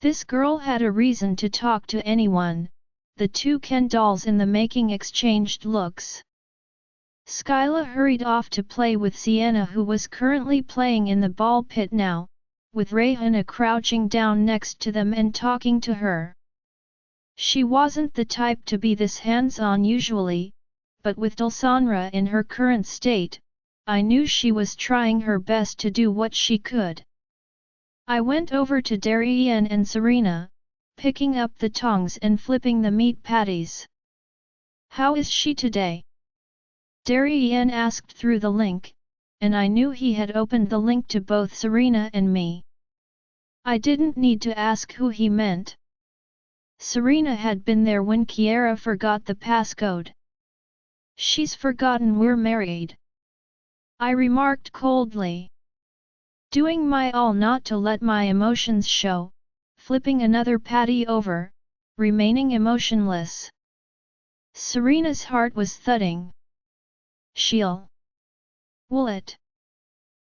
This girl had a reason to talk to anyone, the two Ken dolls in the making exchanged looks. Skyla hurried off to play with Sienna who was currently playing in the ball pit now, with Rayhana crouching down next to them and talking to her. She wasn't the type to be this hands-on usually, but with Dulsanra in her current state, I knew she was trying her best to do what she could. I went over to Darien and Serena, picking up the tongs and flipping the meat patties. How is she today? Darien asked through the link, and I knew he had opened the link to both Serena and me. I didn't need to ask who he meant. Serena had been there when Kiera forgot the passcode. She's forgotten we're married. I remarked coldly. Doing my all not to let my emotions show, flipping another patty over, remaining emotionless. Serena's heart was thudding. She'll. Will it?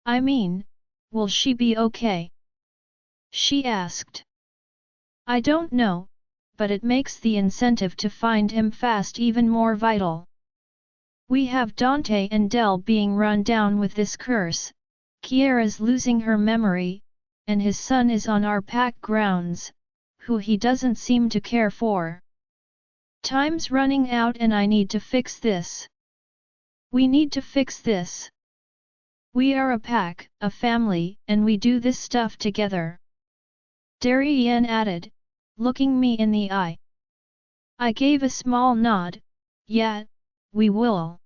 I mean, will she be okay? She asked. I don't know, but it makes the incentive to find him fast even more vital. We have Dante and Del being run down with this curse, Kiera's losing her memory, and his son is on our pack grounds, who he doesn't seem to care for. Time's running out and I need to fix this. We need to fix this. We are a pack, a family, and we do this stuff together. Darien added, looking me in the eye. I gave a small nod. Yeah, we will.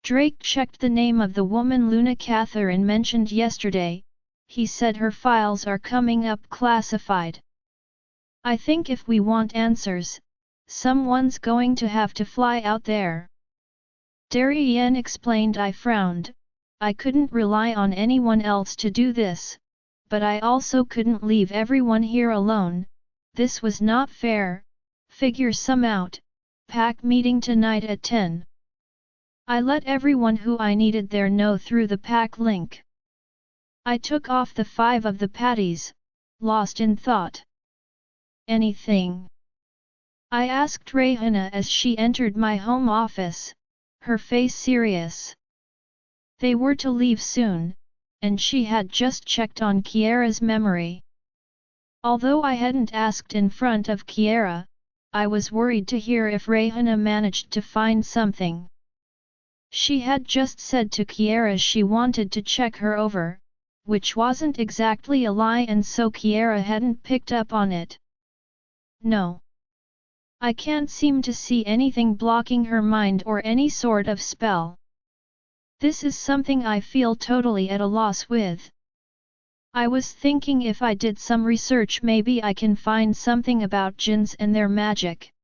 Drake checked the name of the woman Luna Catherine mentioned yesterday. He said her files are coming up classified. I think if we want answers, someone's going to have to fly out there. Darien explained. I frowned. I couldn't rely on anyone else to do this, but I also couldn't leave everyone here alone. This was not fair. Figure some out. Pack meeting tonight at 10. I let everyone who I needed there know through the pack link. I took off the 5 of the patties, lost in thought. Anything? I asked Rehana as she entered my home office, her face serious. They were to leave soon, and she had just checked on Kiera's memory. Although I hadn't asked in front of Kiera, I was worried to hear if Rehana managed to find something. She had just said to Kiera she wanted to check her over, which wasn't exactly a lie, and so Kiera hadn't picked up on it. No. I can't seem to see anything blocking her mind or any sort of spell. This is something I feel totally at a loss with. I was thinking if I did some research maybe I can find something about jinns and their magic.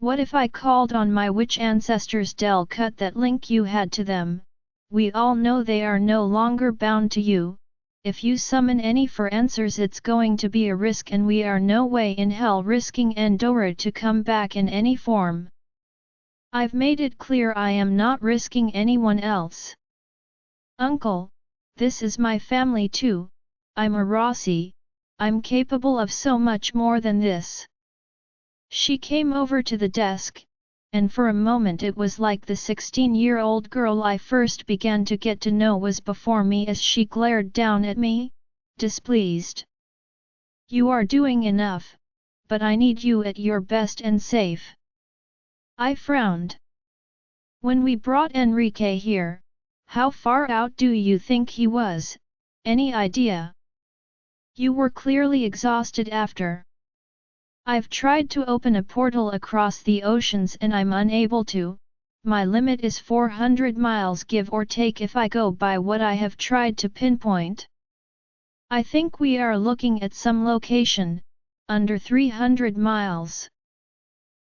What if I called on my witch ancestors? Del cut that link you had to them. We all know they are no longer bound to you. If you summon any for answers it's going to be a risk, and we are no way in hell risking Endora to come back in any form. I've made it clear I am not risking anyone else. Uncle, this is my family too. I'm a Rossi. I'm capable of so much more than this. She came over to the desk, and for a moment it was like the 16-year-old girl I first began to get to know was before me as she glared down at me, displeased. You are doing enough, but I need you at your best and safe. I frowned. When we brought Enrique here, how far out do you think he was? Any idea? You were clearly exhausted after. I've tried to open a portal across the oceans and I'm unable to. My limit is 400 miles give or take if I go by what I have tried to pinpoint. I think we are looking at some location, under 300 miles.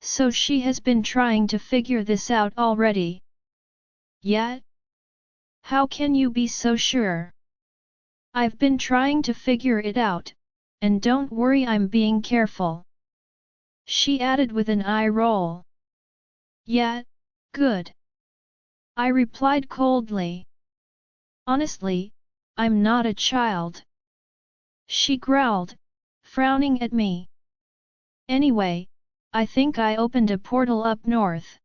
So she has been trying to figure this out already. Yet? How can you be so sure? I've been trying to figure it out, and don't worry I'm being careful. She added with an eye roll. Yeah, good. I replied coldly. Honestly, I'm not a child. She growled, frowning at me. Anyway, I think I opened a portal up north.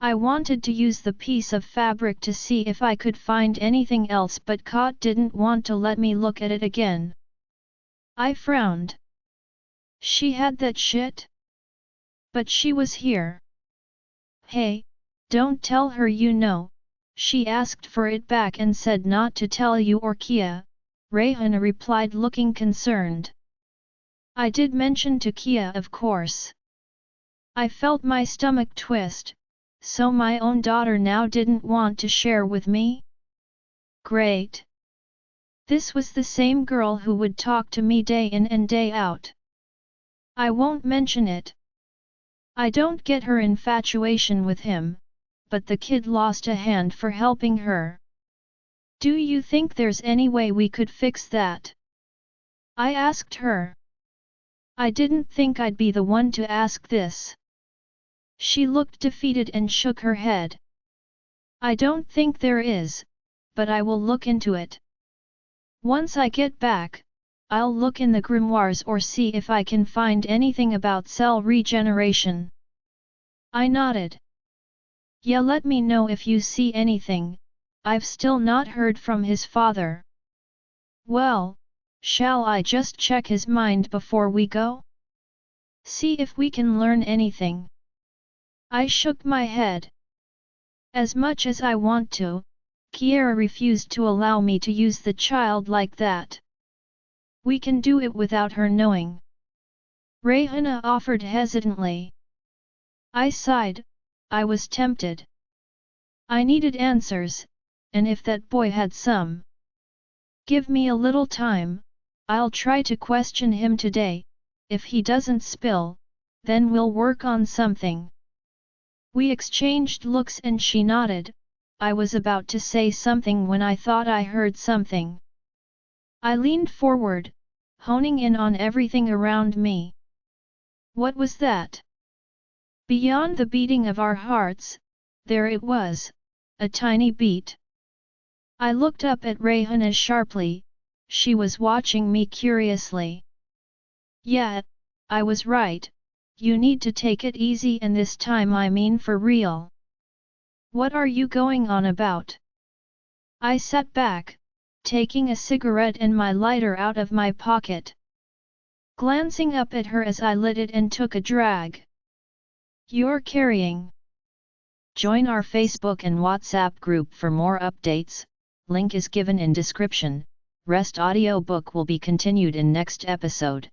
I wanted to use the piece of fabric to see if I could find anything else, but Kot didn't want to let me look at it again. I frowned. She had that shit? But she was here. Hey, don't tell her you know. She asked for it back and said not to tell you or Kia, Rehana replied looking concerned. I did mention to Kia of course. I felt my stomach twist. So my own daughter now didn't want to share with me? Great. This was the same girl who would talk to me day in and day out. I won't mention it. I don't get her infatuation with him, but the kid lost a hand for helping her. Do you think there's any way we could fix that? I asked her. I didn't think I'd be the one to ask this. She looked defeated and shook her head. I don't think there is, but I will look into it. Once I get back, I'll look in the grimoires or see if I can find anything about cell regeneration. I nodded. Yeah, let me know if you see anything, I've still not heard from his father. Well, shall I just check his mind before we go? See if we can learn anything. I shook my head. As much as I want to, Kiera refused to allow me to use the child like that. We can do it without her knowing. Rayhana offered hesitantly. I sighed, I was tempted. I needed answers, and if that boy had some. Give me a little time, I'll try to question him today, if he doesn't spill, then we'll work on something. We exchanged looks and she nodded. I was about to say something when I thought I heard something. I leaned forward, honing in on everything around me. What was that? Beyond the beating of our hearts, there it was, a tiny beat. I looked up at Rayhana sharply, she was watching me curiously. Yeah, I was right, you need to take it easy, and this time I mean for real. What are you going on about? I sat back, taking a cigarette and my lighter out of my pocket. Glancing up at her as I lit it and took a drag. You're carrying. Join our Facebook and WhatsApp group for more updates, link is given in description. Rest audiobook will be continued in next episode.